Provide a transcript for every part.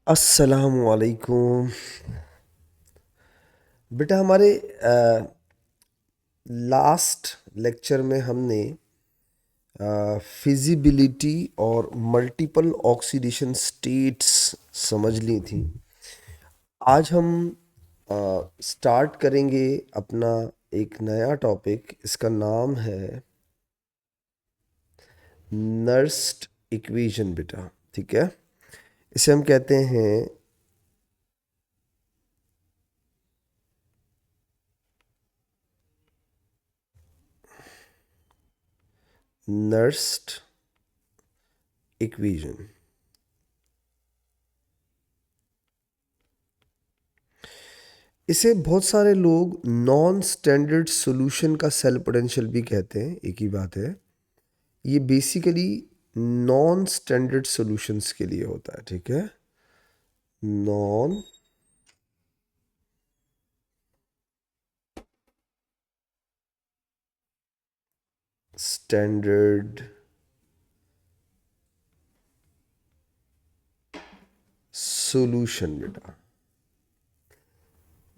अस्सलामुअलैकुम। बेटा हमारे लास्ट लेक्चर में हमने फिजिबिलिटी और मल्टीपल ऑक्सीडेशन स्टेट्स समझ ली थी। आज हम स्टार्ट करेंगे अपना एक नया टॉपिक। इसका नाम है नर्स्ट इक्वेशन बेटा, ठीक है। इसे हम कहते हैं नर्स्ट इक्वेशन। इसे बहुत सारे लोग नॉन स्टैंडर्ड सॉल्यूशन का सेल पोटेंशियल भी कहते हैं, एक ही बात है। ये बेसिकली नॉन स्टैंडर्ड सॉल्यूशंस के लिए होता है, ठीक है। नॉन स्टैंडर्ड सॉल्यूशन बेटा।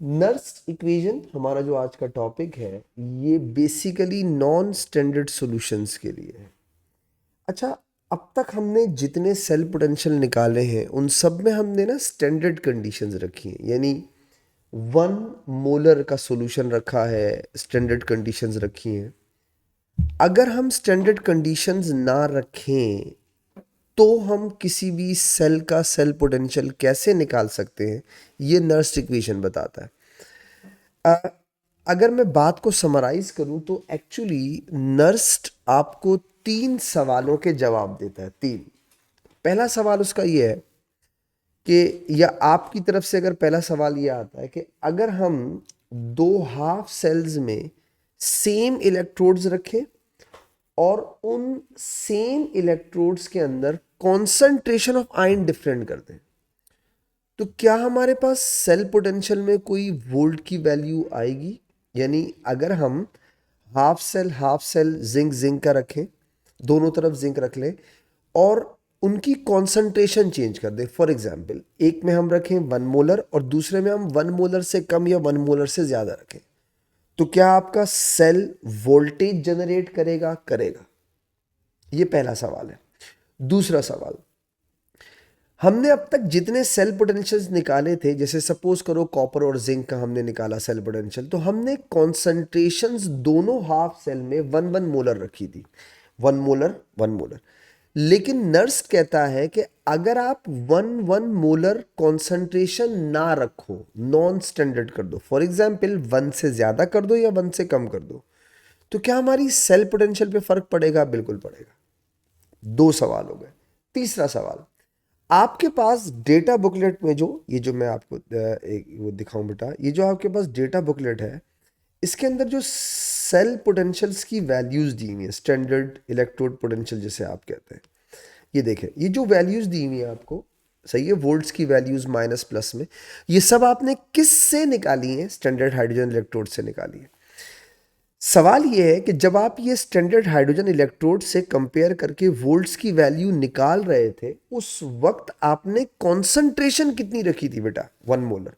नर्स्ट इक्वेशन हमारा जो आज का टॉपिक है, ये बेसिकली नॉन स्टैंडर्ड सॉल्यूशंस के लिए है। अच्छा, अब तक हमने जितने सेल पोटेंशियल निकाले हैं उन सब में हमने ना स्टैंडर्ड कंडीशंस रखी हैं, यानी 1 मोलर का सॉल्यूशन रखा है, स्टैंडर्ड कंडीशंस रखी हैं। अगर हम स्टैंडर्ड कंडीशंस ना रखें तो हम किसी भी सेल का सेल पोटेंशियल कैसे निकाल सकते हैं, ये नर्स्ट इक्वेशन बताता है। अगर मैं बात को समराइज करूं तो एक्चुअली नर्स्ट आपको 3 सवालों के जवाब देता है। 3। पहला सवाल उसका ये है कि, या आपकी तरफ से अगर पहला सवाल ये आता है कि अगर हम 2 हाफ सेल्स में सेम इलेक्ट्रोड्स रखें और उन सेम इलेक्ट्रोड्स के अंदर कॉन्सेंट्रेशन ऑफ आयन डिफरेंट कर दें, तो क्या हमारे पास सेल पोटेंशियल में कोई वोल्ट की वैल्यू आएगी? यानी अगर हम हाफ सेल जिंक जिंक का रखें, दोनों तरफ जिंक रख लें और उनकी कॉन्सेंट्रेशन चेंज कर दें। फॉर एग्जाम्पल, एक में हम रखें 1 मोलर और दूसरे में हम 1 मोलर से कम या 1 मोलर से ज़्यादा रखें, तो क्या आपका सेल वोल्टेज जनरेट करेगा? करेगा। ये पहला सवाल है। दूसरा सवाल, हमने अब तक जितने सेल पोटेंशियल्स निकाले थे, जैसे सपोज करो कॉपर और जिंक का हमने निकाला सेल पोटेंशियल, तो हमने कॉन्सेंट्रेशंस दोनों हाफ सेल में 1 1 मोलर रखी थी। 1 मोलर 1 मोलर। लेकिन नर्स कहता है कि अगर आप 1 1 मोलर कॉन्सेंट्रेशन ना रखो, नॉन स्टैंडर्ड कर दो, फॉर एग्जाम्पल 1 से ज़्यादा कर दो या 1 से कम कर दो, तो क्या हमारी सेल पोटेंशियल पे फर्क पड़ेगा? बिल्कुल पड़ेगा। 2 सवाल हो गए। तीसरा सवाल, आपके पास डेटा बुकलेट में जो मैं आपको एक वो दिखाऊं बेटा, ये जो आपके पास डेटा बुकलेट है, इसके अंदर जो सेल पोटेंशियल्स की वैल्यूज दी हुई है, स्टैंडर्ड इलेक्ट्रोड पोटेंशियल जिसे आप कहते हैं, ये देखें, ये जो वैल्यूज दी हुई है आपको, सही है, वोल्ट्स की वैल्यूज माइनस प्लस में, ये सब आपने किस से निकाली है? स्टैंडर्ड हाइड्रोजन इलेक्ट्रोड से निकाली है। सवाल यह है कि जब आप ये स्टैंडर्ड हाइड्रोजन इलेक्ट्रोड से कंपेयर करके वोल्ट्स की वैल्यू निकाल रहे थे, उस वक्त आपने कॉन्सेंट्रेशन कितनी रखी थी बेटा? 1 मोलर।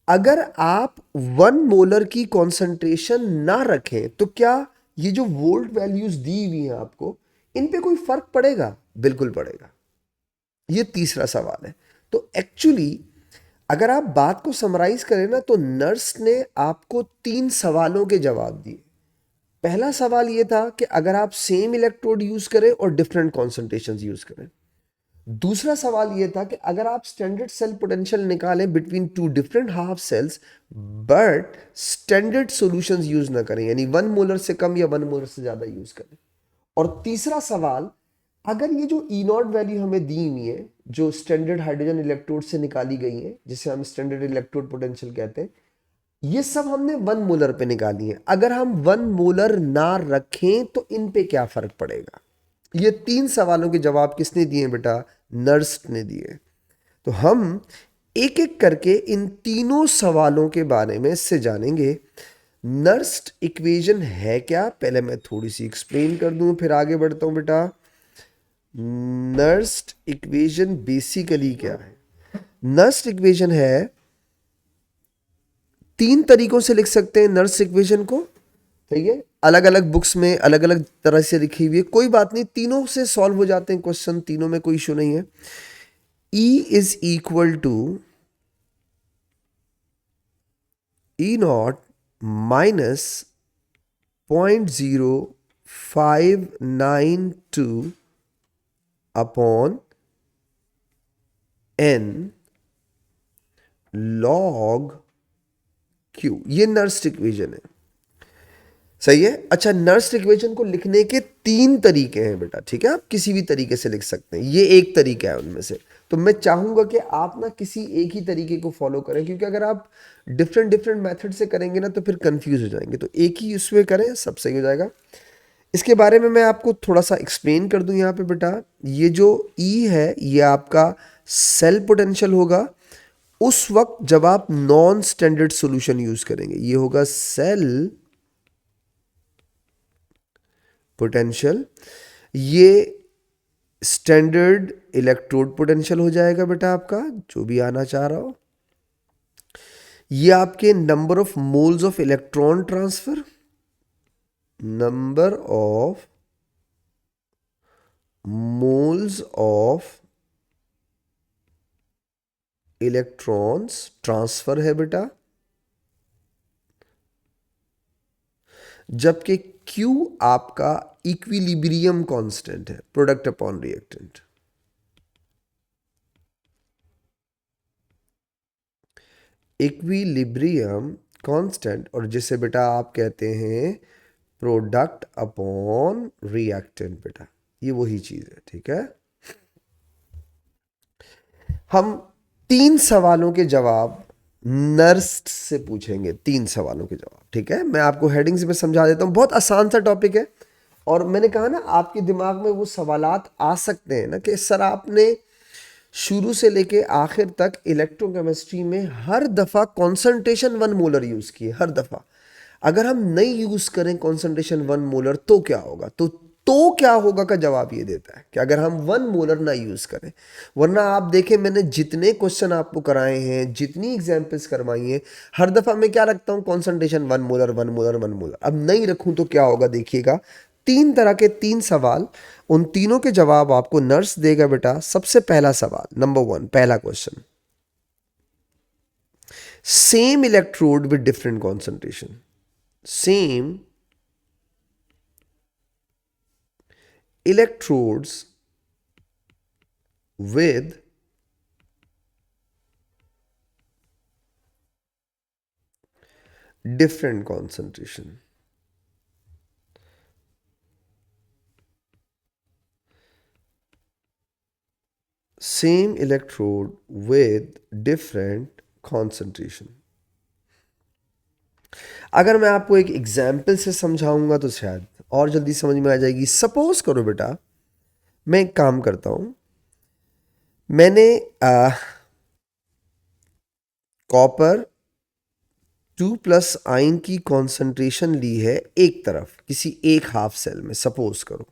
अगर आप 1 मोलर की कॉन्सेंट्रेशन ना रखें तो क्या ये जो वोल्ट वैल्यूज दी हुई हैं आपको, इन पे कोई फर्क पड़ेगा? बिल्कुल पड़ेगा। ये तीसरा सवाल है। तो एक्चुअली अगर आप बात को समराइज करें ना, तो नर्स ने आपको 3 सवालों के जवाब दिए। पहला सवाल यह था कि अगर आप सेम इलेक्ट्रोड यूज करें और डिफरेंट कॉन्सेंट्रेशन यूज करें। दूसरा सवाल यह था कि अगर आप स्टैंडर्ड सेल पोटेंशियल निकालें between 2 different half cells, but standard solutions use ना करें, यानी 1 मोलर से कम या 1 मोलर से ज्यादा यूज करें। और तीसरा सवाल, अगर ये जो ई नॉट वैल्यू हमें दी हुई है, जो स्टैंडर्ड हाइड्रोजन इलेक्ट्रोड से निकाली गई है, जिसे हम स्टैंडर्ड इलेक्ट्रोड पोटेंशियल कहते हैं, ये सब हमने 1 मोलर पे निकाली है। अगर हम 1 मोलर ना रखें तो इन पे क्या फर्क पड़ेगा? ये 3 सवालों के जवाब किसने दिए बेटा? नर्स ने दिए। तो हम एक एक करके इन तीनों सवालों के बारे में इससे जानेंगे। नर्स्ट इक्वेशन है क्या, पहले मैं थोड़ी सी एक्सप्लेन कर दूं, फिर आगे बढ़ता हूं बेटा। नर्स्ट इक्वेशन बेसिकली क्या है? नर्स्ट इक्वेशन है, तीन तरीकों से लिख सकते हैं नर्स्ट इक्वेशन को, ठीक है। अलग अलग बुक्स में अलग अलग तरह से लिखी हुई है, कोई बात नहीं, तीनों से सॉल्व हो जाते हैं क्वेश्चन, तीनों में कोई इशू नहीं है। E is equal to E naught minus 0.0592 upon n log q, ये नर्स्ट इक्वेशन है, सही है। अच्छा, नर्स्ट इक्वेशन को लिखने के तीन तरीके हैं बेटा, ठीक है, आप किसी भी तरीके से लिख सकते हैं, ये एक तरीका है उनमें से। तो मैं चाहूंगा कि आप ना किसी एक ही तरीके को फॉलो करें, क्योंकि अगर आप डिफरेंट डिफरेंट मेथड से करेंगे ना तो फिर कंफ्यूज हो जाएंगे, तो एक ही उसमें करें, सब सही हो जाएगा। इसके बारे में मैं आपको थोड़ा सा एक्सप्लेन कर दूं यहाँ पे बेटा। ये जो E है ये आपका सेल पोटेंशियल होगा उस वक्त जब आप नॉन स्टैंडर्ड सॉल्यूशन यूज करेंगे, ये होगा सेल पोटेंशियल। ये स्टैंडर्ड इलेक्ट्रोड पोटेंशियल हो जाएगा बेटा आपका, जो भी आना चाह रहा हो। ये आपके number of moles of electron transfer, number of moles of electrons transfer है बेटा, जबकि Q आपका इक्विलिब्रियम कांस्टेंट है, product upon reactant. Equilibrium constant, और जिसे बेटा आप कहते हैं प्रोडक्ट अपॉन रिएक्टेंट बेटा, ये वही चीज है, ठीक है। हम तीन सवालों के जवाब नर्स्ट से पूछेंगे, तीन सवालों के जवाब, ठीक है। मैं आपको हेडिंग्स में समझा देता हूं, बहुत आसान सा टॉपिक है। और मैंने कहा ना आपके दिमाग में वो सवालात आ सकते हैं ना कि सर आपने शुरू से लेके आखिर तक इलेक्ट्रोकेमिस्ट्री में हर दफा कंसंट्रेशन 1 मोलर यूज किए, हर दफा। अगर हम नहीं यूज करें कंसंट्रेशन 1 मोलर तो क्या होगा, तो क्या होगा का जवाब ये देता है कि अगर हम 1 मोलर ना यूज करें। वरना आप देखें, मैंने जितने क्वेश्चन आपको कराए हैं, जितनी एग्जाम्पल्स करवाई हैं, हर दफा मैं क्या रखता हूं, कंसंट्रेशन 1 मोलर 1 मोलर 1 मोलर। अब नहीं रखूं तो क्या होगा, देखिएगा। तीन तरह के तीन सवाल, उन तीनों के जवाब आपको नर्स देगा बेटा। सबसे पहला सवाल, नंबर 1, पहला question, same electrode with different concentration, same electrodes with different concentration, same electrode with different concentration। अगर मैं आपको एक एग्जाम्पल से समझाऊंगा तो शायद और जल्दी समझ में आ जाएगी। सपोज करो बेटा, मैं एक काम करता हूं, मैंने कॉपर 2+ आयन की कॉन्सेंट्रेशन ली है एक तरफ, किसी एक हाफ सेल में, सपोज करो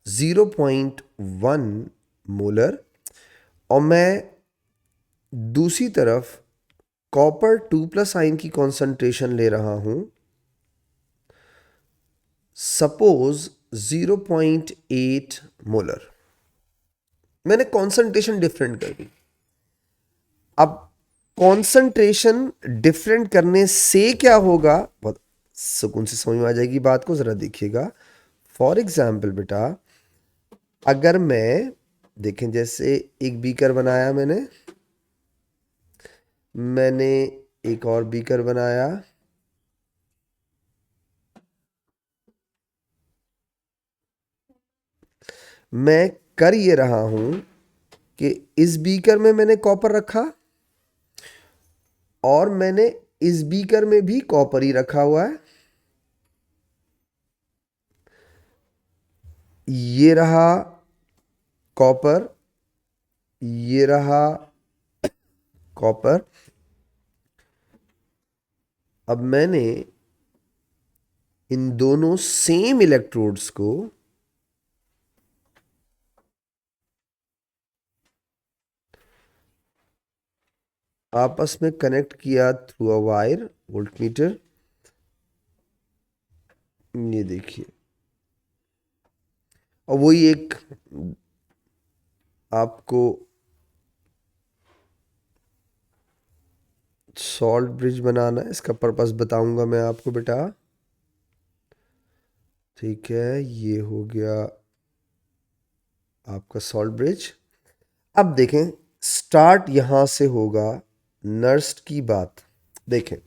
0.1 मोलर, और मैं दूसरी तरफ कॉपर 2+ आयन की कॉन्सेंट्रेशन ले रहा हूं, सपोज 0.8 मोलर। मैंने कॉन्सेंट्रेशन डिफरेंट कर दी। अब कॉन्सेंट्रेशन डिफरेंट करने से क्या होगा, बहुत सुकून से समझ में आ जाएगी बात को, जरा देखिएगा। फॉर एग्जाम्पल बेटा, अगर मैं देखें, जैसे एक बीकर बनाया मैंने एक और बीकर बनाया, मैं कर ये रहा हूं कि इस बीकर में मैंने कॉपर रखा और मैंने इस बीकर में भी कॉपर ही रखा हुआ है। ये रहा कॉपर, ये रहा कॉपर। अब मैंने इन दोनों सेम इलेक्ट्रोड्स को आपस में कनेक्ट किया थ्रू अ वायर, वोल्टमीटर। ये देखिए, और वही एक आपको सॉल्ट ब्रिज बनाना है, इसका पर्पस बताऊंगा मैं आपको बेटा। ठीक है, ये हो गया आपका सॉल्ट ब्रिज। अब देखें, स्टार्ट यहां से होगा नर्स्ट की बात। देखें,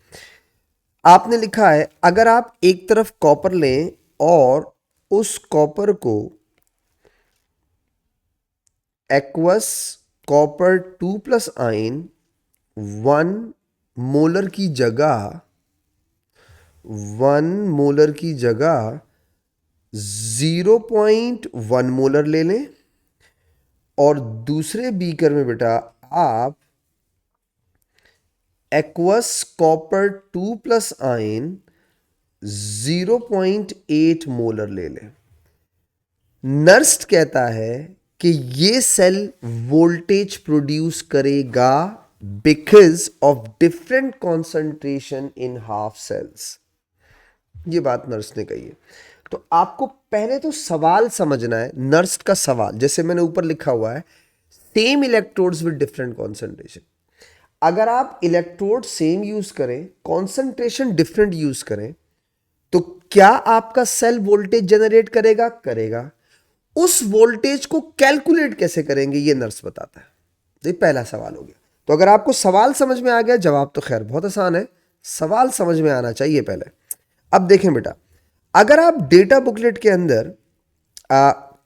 आपने लिखा है अगर आप एक तरफ कॉपर लें और उस कॉपर को एक्वस कॉपर 2+ आयन 1 मोलर की जगह 0.1 मोलर ले लें, और दूसरे बीकर में बेटा आप एक्वस कॉपर 2+ आयन 0.8 मोलर ले लें। नर्स्ट कहता है कि ये सेल वोल्टेज प्रोड्यूस करेगा because of different concentration in half cells. ये बात नर्स ने कही है। तो आपको पहले तो सवाल समझना है, नर्स का सवाल जैसे मैंने ऊपर लिखा हुआ है, same electrodes with different concentration. अगर आप इलेक्ट्रोड सेम यूज करें, कॉन्सेंट्रेशन डिफरेंट यूज करें, तो क्या आपका सेल वोल्टेज जनरेट करेगा? करेगा। उस वोल्टेज को कैलकुलेट कैसे करेंगे, ये नर्स बताता है। ये पहला सवाल हो गया। तो अगर आपको सवाल समझ में आ गया, जवाब तो खैर बहुत आसान है, सवाल समझ में आना चाहिए पहले। अब देखें बेटा, अगर आप डेटा बुकलेट के अंदर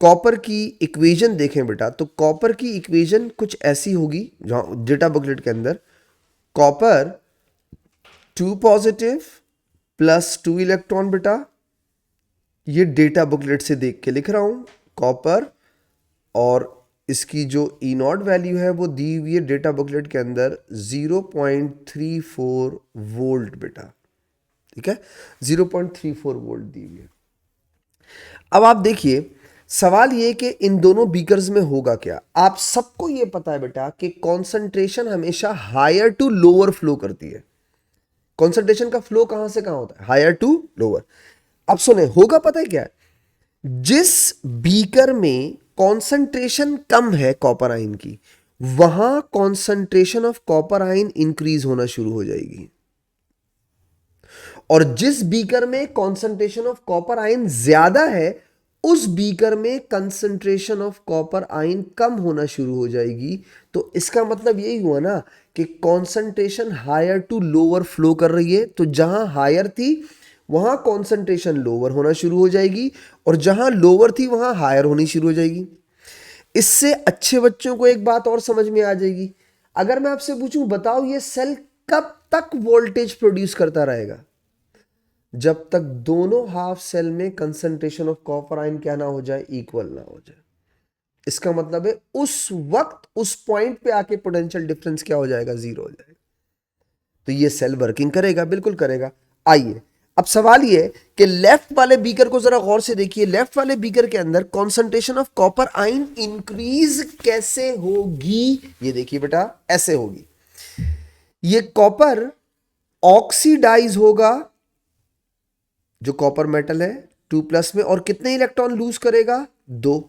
कॉपर की इक्वेशन देखें बेटा, तो कॉपर की इक्वेशन कुछ ऐसी होगी जहां डेटा बुकलेट के अंदर कॉपर 2 पॉजिटिव प्लस 2 इलेक्ट्रॉन बेटा, ये डेटा बुकलेट से देख के लिख रहा हूं कॉपर, और इसकी जो E0 वैल्यू है वो दी हुई है डेटा बुकलेट के अंदर 0.34 वोल्ट बेटा। ठीक है, 0.34 वोल्ट दी हुई है। अब आप देखिए, सवाल ये कि इन दोनों बीकर्स में होगा क्या। आप सबको ये पता है बेटा कि कॉन्सेंट्रेशन हमेशा हायर टू लोअर फ्लो करती है। कॉन्सेंट्रेशन का फ्लो कहां से कहां होता है? Higher to lower. अब सुने, होगा पता है क्या है? जिस बीकर में कॉन्सेंट्रेशन कम है कॉपर आयन की, वहां concentration of copper ion increase होना शुरू हो जाएगी, और जिस बीकर में कॉन्सेंट्रेशन ऑफ कॉपर आयन ज्यादा है, उस बीकर में कंसंट्रेशन ऑफ कॉपर आयन कम होना शुरू हो जाएगी। तो इसका मतलब यही हुआ ना कि concentration higher to lower flow कर रही है। तो जहां हायर थी वहां कॉन्सेंट्रेशन लोअर होना शुरू हो जाएगी, और जहां लोअर थी वहां हायर होनी शुरू हो जाएगी। इससे अच्छे बच्चों को एक बात और समझ में आ जाएगी। अगर मैं आपसे पूछूं, बताओ ये सेल कब तक वोल्टेज प्रोड्यूस करता रहेगा? जब तक दोनों हाफ सेल में कंसंट्रेशन ऑफ कॉपर आयन क्या ना हो जाए, इक्वल ना हो जाए। इसका मतलब है उस वक्त उस पॉइंट पे आके पोटेंशियल डिफरेंस क्या हो जाएगा? जीरो हो जाएगा। तो ये सेल वर्किंग करेगा, बिल्कुल करेगा। आइए, अब सवाल ये है कि लेफ्ट वाले बीकर को जरा गौर से देखिए। लेफ्ट वाले बीकर के अंदर concentration of copper ion increase कैसे होगी? ये देखिए बेटा, ऐसे होगी। ये कॉपर ऑक्सीडाइज होगा, जो कॉपर मेटल है 2+ में, और कितने इलेक्ट्रॉन लूज करेगा? 2।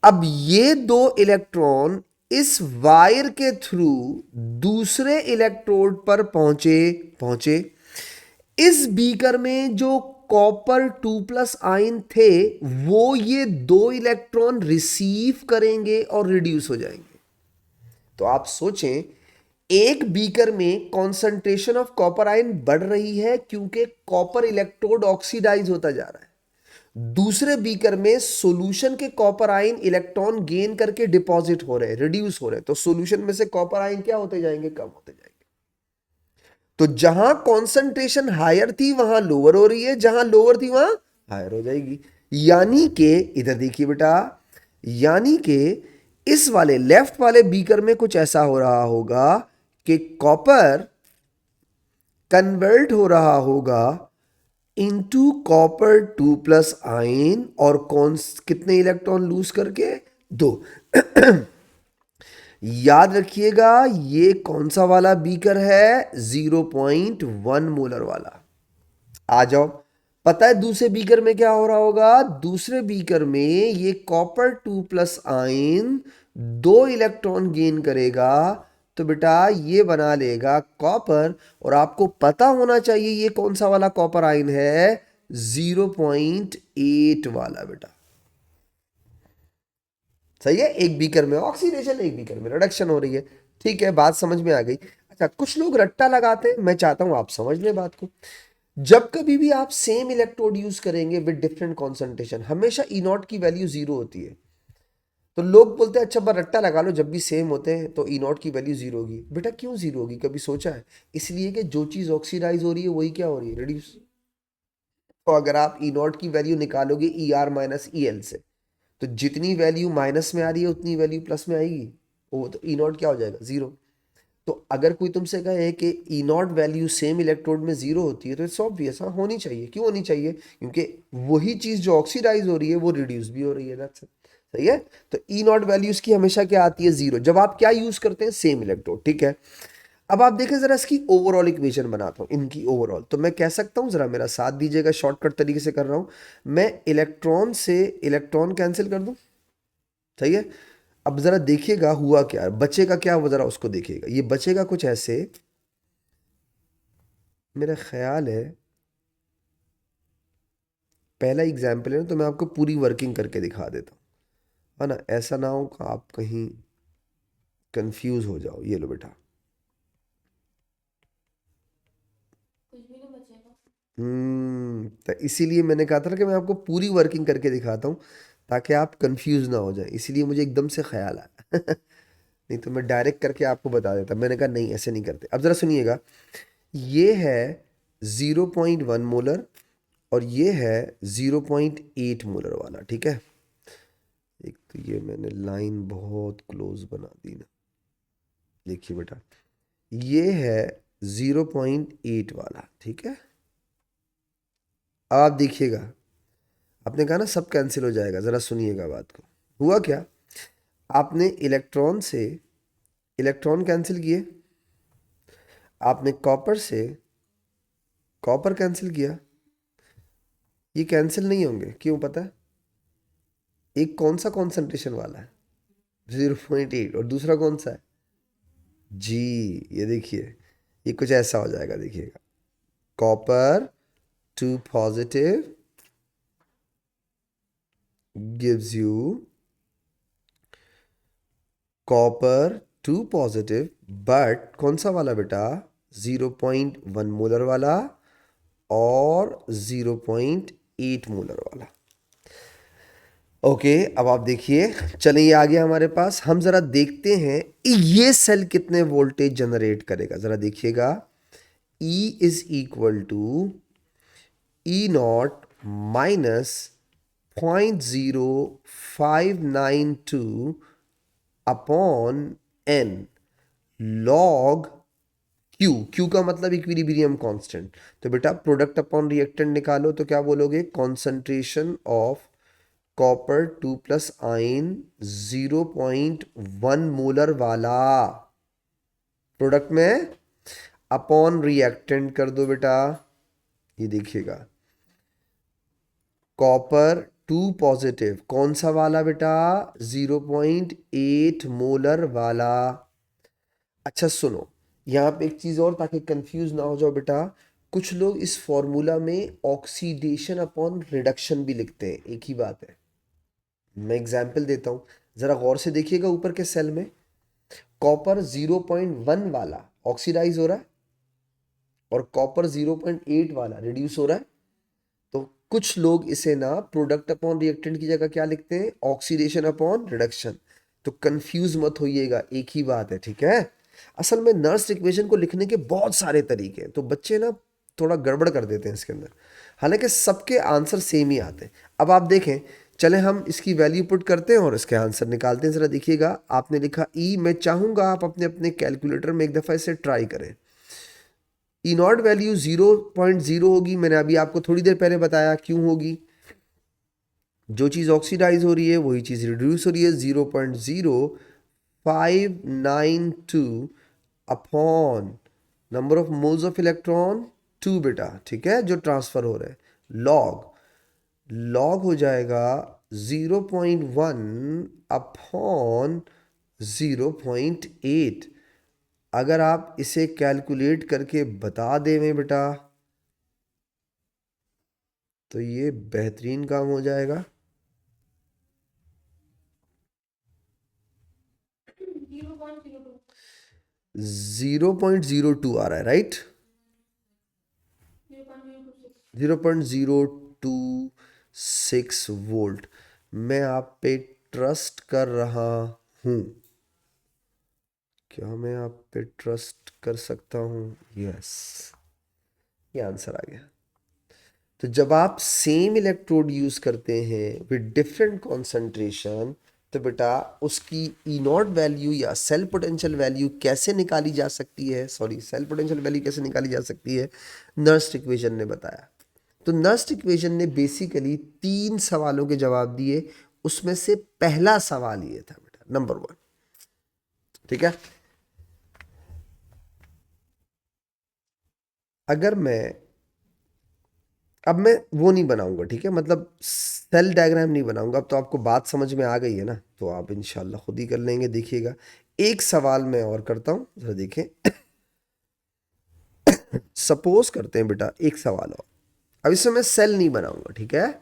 अब ये 2 इलेक्ट्रॉन इस वायर के थ्रू दूसरे इलेक्ट्रोड पर पहुंचे। इस बीकर में जो कॉपर 2+ आयन थे, वो ये 2 इलेक्ट्रॉन रिसीव करेंगे और रिड्यूस हो जाएंगे। तो आप सोचें, एक बीकर में कॉन्सेंट्रेशन ऑफ कॉपर आयन बढ़ रही है क्योंकि कॉपर इलेक्ट्रोड ऑक्सीडाइज होता जा रहा है। दूसरे बीकर में सॉल्यूशन के कॉपर आयन इलेक्ट्रॉन गेन करके डिपॉजिट हो रहे हैं, रिड्यूस हो रहे हैं। तो सॉल्यूशन में से कॉपर आयन क्या होते जाएंगे? कम होते जाएंगे। तो जहां कॉन्सेंट्रेशन हायर थी वहां लोअर हो रही है, जहां लोअर थी वहां हायर हो जाएगी। यानी कि इधर देखिए बेटा, यानी कि इस वाले लेफ्ट वाले बीकर में कुछ ऐसा हो रहा होगा कि कॉपर कन्वर्ट हो रहा होगा इनटू कॉपर 2+ आयन, और कौन कितने इलेक्ट्रॉन लूज करके? 2। याद रखिएगा ये कौन सा वाला बीकर है, 0.1 मोलर वाला। आ जाओ, पता है दूसरे बीकर में क्या हो रहा होगा, दूसरे बीकर में ये कॉपर 2+ आयन 2 इलेक्ट्रॉन गेन करेगा, तो बेटा ये बना लेगा कॉपर, और आपको पता होना चाहिए ये कौन सा वाला कॉपर आयन है, 0.8 वाला बेटा। सही है, एक बीकर में ऑक्सीडेशन, एक बीकर में रिडक्शन हो रही है। ठीक है, बात समझ में आ गई। अच्छा, कुछ लोग रट्टा लगाते हैं, मैं चाहता हूं आप समझ लें बात को। जब कभी भी आप सेम इलेक्ट्रोड यूज करेंगे विद डिफरेंट कॉन्सेंट्रेशन, हमेशा ई नॉट की वैल्यू 0 होती है। तो लोग बोलते हैं अच्छा बार रट्टा लगा लो, जब भी सेम होते हैं तो ई नॉट की वैल्यू 0 होगी। बेटा क्यों 0 होगी, कभी सोचा है? इसलिए कि जो चीज ऑक्सीडाइज हो रही है वही क्या हो रही है, रिड्यूस। तो अगर आप ई नॉट की वैल्यू निकालोगे E R minus E L से, तो जितनी वैल्यू माइनस में आ रही है उतनी वैल्यू प्लस में आएगी, वो तो ई नॉट क्या हो जाएगा, 0। तो अगर कोई तुमसे कहे कि ई नॉट वैल्यू सेम इलेक्ट्रोड में 0 होती है, तो इट्स ऑब्वियस, हाँ होनी चाहिए। क्यों होनी चाहिए? क्योंकि वही चीज़ जो ऑक्सीडाइज हो रही है वो रिड्यूस भी हो रही है, दैट्स इट। सही है। तो ई नॉट वैल्यूज की हमेशा क्या आती है, 0, जब आप क्या यूज करते हैं, सेम इलेक्ट्रोड। ठीक है, अब आप देखें जरा इसकी ओवरऑल इक्वेशन बनाता हूँ, इनकी ओवरऑल। तो मैं कह सकता हूँ, जरा मेरा साथ दीजिएगा, शॉर्टकट तरीके से कर रहा हूँ। मैं इलेक्ट्रॉन से इलेक्ट्रॉन कैंसिल कर दूं। सही है। अब जरा देखिएगा हुआ क्या, बचेगा क्या, वो जरा उसको देखिएगा। ये बचेगा कुछ ऐसे, मेरा ख्याल है पहला एग्जाम्पल है ना, तो मैं आपको पूरी वर्किंग करके दिखा देता हूँ, है ना, ऐसा ना हो कि आप कहीं कंफ्यूज हो जाओ। ये लो बेटा, तो इसीलिए मैंने कहा था ना कि मैं आपको पूरी वर्किंग करके दिखाता हूँ, ताकि आप कंफ्यूज ना हो जाए। इसीलिए मुझे एकदम से ख्याल आया नहीं तो मैं डायरेक्ट करके आपको बता देता। मैंने कहा नहीं, ऐसे नहीं करते। अब ज़रा सुनिएगा, ये है 0.1 मोलर और ये है 0.8 मोलर वाला। ठीक है, एक तो ये मैंने लाइन बहुत क्लोज बना दी ना, देखिए बेटा, ये है 0.8 वाला। ठीक है, आप देखिएगा, आपने कहा ना सब कैंसिल हो जाएगा, ज़रा सुनिएगा बात को। हुआ क्या, आपने इलेक्ट्रॉन से इलेक्ट्रॉन कैंसिल किए, आपने कॉपर से कॉपर कैंसिल किया, ये कैंसिल नहीं होंगे। क्यों पता है? एक कौन सा कॉन्सेंट्रेशन वाला है, 0.8, और दूसरा कौन सा है, जी। ये देखिए, ये कुछ ऐसा हो जाएगा, देखिएगा, copper 2 positive gives you copper 2 positive, but कौन सा वाला बेटा, 0.1 मोलर वाला और 0.8 मोलर वाला। ओके, अब आप देखिए, चलिए ये आ गया हमारे पास। हम जरा देखते हैं ये सेल कितने वोल्टेज जनरेट करेगा, जरा देखिएगा। E is equal to E naught minus 0.0592 upon n log Q। Q का मतलब इक्विलिब्रियम कांस्टेंट। तो बेटा प्रोडक्ट अपॉन रिएक्टेंट निकालो, तो क्या बोलोगे, concentration of copper 2+ ion 0.1 molar वाला, प्रोडक्ट में अपॉन रिएक्टेंट कर दो बेटा। ये देखिएगा, कॉपर 2 पॉजिटिव कौन सा वाला बेटा, 0.8 मोलर वाला। अच्छा सुनो, यहाँ पे एक चीज़ और, ताकि कंफ्यूज ना हो जाओ बेटा, कुछ लोग इस फॉर्मूला में ऑक्सीडेशन अपॉन रिडक्शन भी लिखते हैं, एक ही बात है। मैं एग्जाम्पल देता हूँ, ज़रा गौर से देखिएगा, ऊपर के सेल में कॉपर 0.1 वाला ऑक्सीडाइज हो रहा है और कॉपर 0.8 वाला रिड्यूस हो रहा है। तो कुछ लोग इसे ना प्रोडक्ट अपॉन रिएक्टेंट की जगह क्या लिखते हैं, ऑक्सीडेशन अपॉन रिडक्शन। तो कंफ्यूज मत होइएगा, एक ही बात है। ठीक है, असल में नर्स इक्वेशन को लिखने के बहुत सारे तरीके हैं, तो बच्चे ना थोड़ा गड़बड़ कर देते हैं इसके अंदर, हालांकि सबके आंसर सेम ही आते हैं। अब आप देखें, चले हम इसकी वैल्यू पुट करते हैं और इसके आंसर निकालते हैं। ज़रा देखिएगा, आपने लिखा ई, मैं चाहूँगा आप अपने अपने कैलकुलेटर में एक दफ़ा इसे ट्राई करें। ई नॉट वैल्यू 0.0 होगी, मैंने अभी आपको थोड़ी देर पहले बताया क्यों होगी। जो चीज़ ऑक्सीडाइज हो रही है वही चीज़ रिड्यूस हो रही है, 0.0 592 upon number of moles of electron 2 बेटा, ठीक है, जो ट्रांसफर हो रहे हैं, लॉग हो जाएगा 0.1 अपॉन 0.8। अगर आप इसे कैलकुलेट करके बता दें में बेटा तो ये बेहतरीन काम हो जाएगा। 0.02 आ रहा है, राइट? 0.026 वोल्ट। मैं आप पे ट्रस्ट कर रहा हूं। क्या मैं आप पे ट्रस्ट कर सकता हूं? यस, ये आंसर आ गया। तो जब आप सेम इलेक्ट्रोड यूज करते हैं विद डिफरेंट कॉन्सेंट्रेशन, तो बेटा उसकी ई नॉट वैल्यू या सेल पोटेंशियल वैल्यू कैसे निकाली जा सकती है, सेल पोटेंशियल वैल्यू कैसे निकाली जा सकती है, नर्स्ट इक्वेशन ने बताया। तो नर्स्ट इक्वेशन ने बेसिकली 3 सवालों के जवाब दिए, उसमें से पहला सवाल ये था बेटा, नंबर 1, ठीक है। अगर मैं वो नहीं बनाऊंगा, ठीक है, मतलब सेल डायग्राम नहीं बनाऊंगा। अब तो आपको बात समझ में आ गई है ना, तो आप इंशाल्लाह खुद ही कर लेंगे, देखिएगा। एक सवाल मैं और करता हूं, जरा देखें। सपोज करते हैं बेटा एक सवाल और। अब इसमें मैं सेल नहीं बनाऊंगा, ठीक है।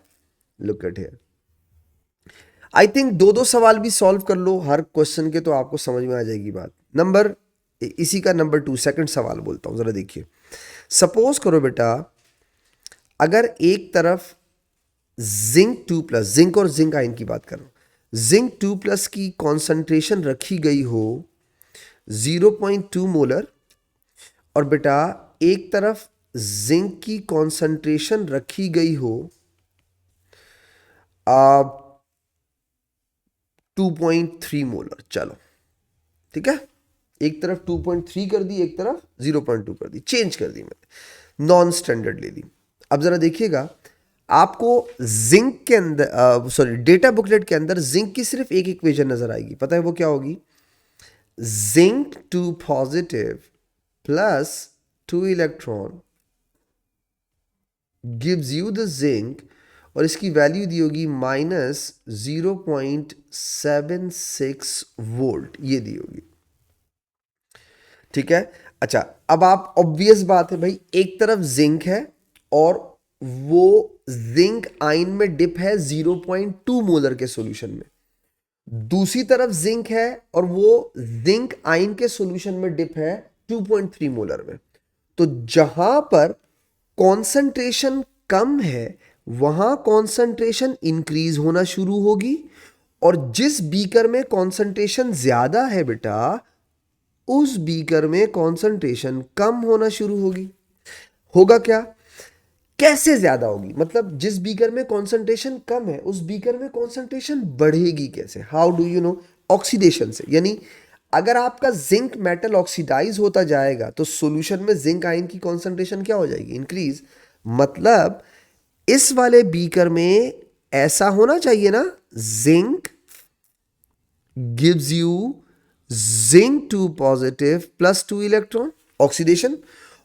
Look at here, I think दो दो सवाल भी सॉल्व कर लो हर क्वेश्चन के, तो आपको समझ में आ जाएगी बात। इसी का नंबर 2 सेकंड सवाल बोलता हूं, जरा देखिए। सपोज करो बेटा, अगर एक तरफ जिंक 2+, जिंक और जिंक आयन की बात कर रहा हूं, जिंक 2+ की कॉन्सेंट्रेशन रखी गई हो 0.2 मोलर, और बेटा एक तरफ जिंक की कॉन्सेंट्रेशन रखी गई हो 2.3 मोलर। चलो ठीक है, एक तरफ 2.3 कर दी, एक तरफ 0.2 कर दी, चेंज कर दी मैंने, नॉन स्टैंडर्ड ले ली। अब जरा देखिएगा, आपको जिंक के अंदर डेटा बुकलेट के अंदर जिंक की सिर्फ एक इक्वेशन नजर आएगी, पता है वो क्या होगी? Zinc 2 positive plus 2 electron gives you the zinc, और इसकी वैल्यू दी होगी -0.76 वोल्ट, ये दी होगी, ठीक है। अच्छा, अब आप ऑब्वियस बात है भाई, एक तरफ जिंक है और वो जिंक आयन में डिप है 0.2 मोलर के सॉल्यूशन में, दूसरी तरफ जिंक है और वो जिंक आयन के सॉल्यूशन में डिप है 2.3 मोलर में। तो जहां पर कॉन्सेंट्रेशन कम है वहां कॉन्सेंट्रेशन इंक्रीज होना शुरू होगी, और जिस बीकर में कॉन्सेंट्रेशन ज्यादा है बेटा, उस बीकर में कॉन्सेंट्रेशन कम होना शुरू होगी। होगा क्या? कैसे ज्यादा होगी? मतलब जिस बीकर में कॉन्सेंट्रेशन कम है उस बीकर में कॉन्सेंट्रेशन बढ़ेगी कैसे? How do you know? Oxidation से। यानी अगर आपका जिंक मेटल ऑक्सीडाइज होता जाएगा तो सॉल्यूशन में जिंक आयन की कॉन्सेंट्रेशन क्या हो जाएगी? इंक्रीज। मतलब इस वाले बीकर में ऐसा होना चाहिए ना, zinc gives you zinc 2 positive plus 2 electron, oxidation.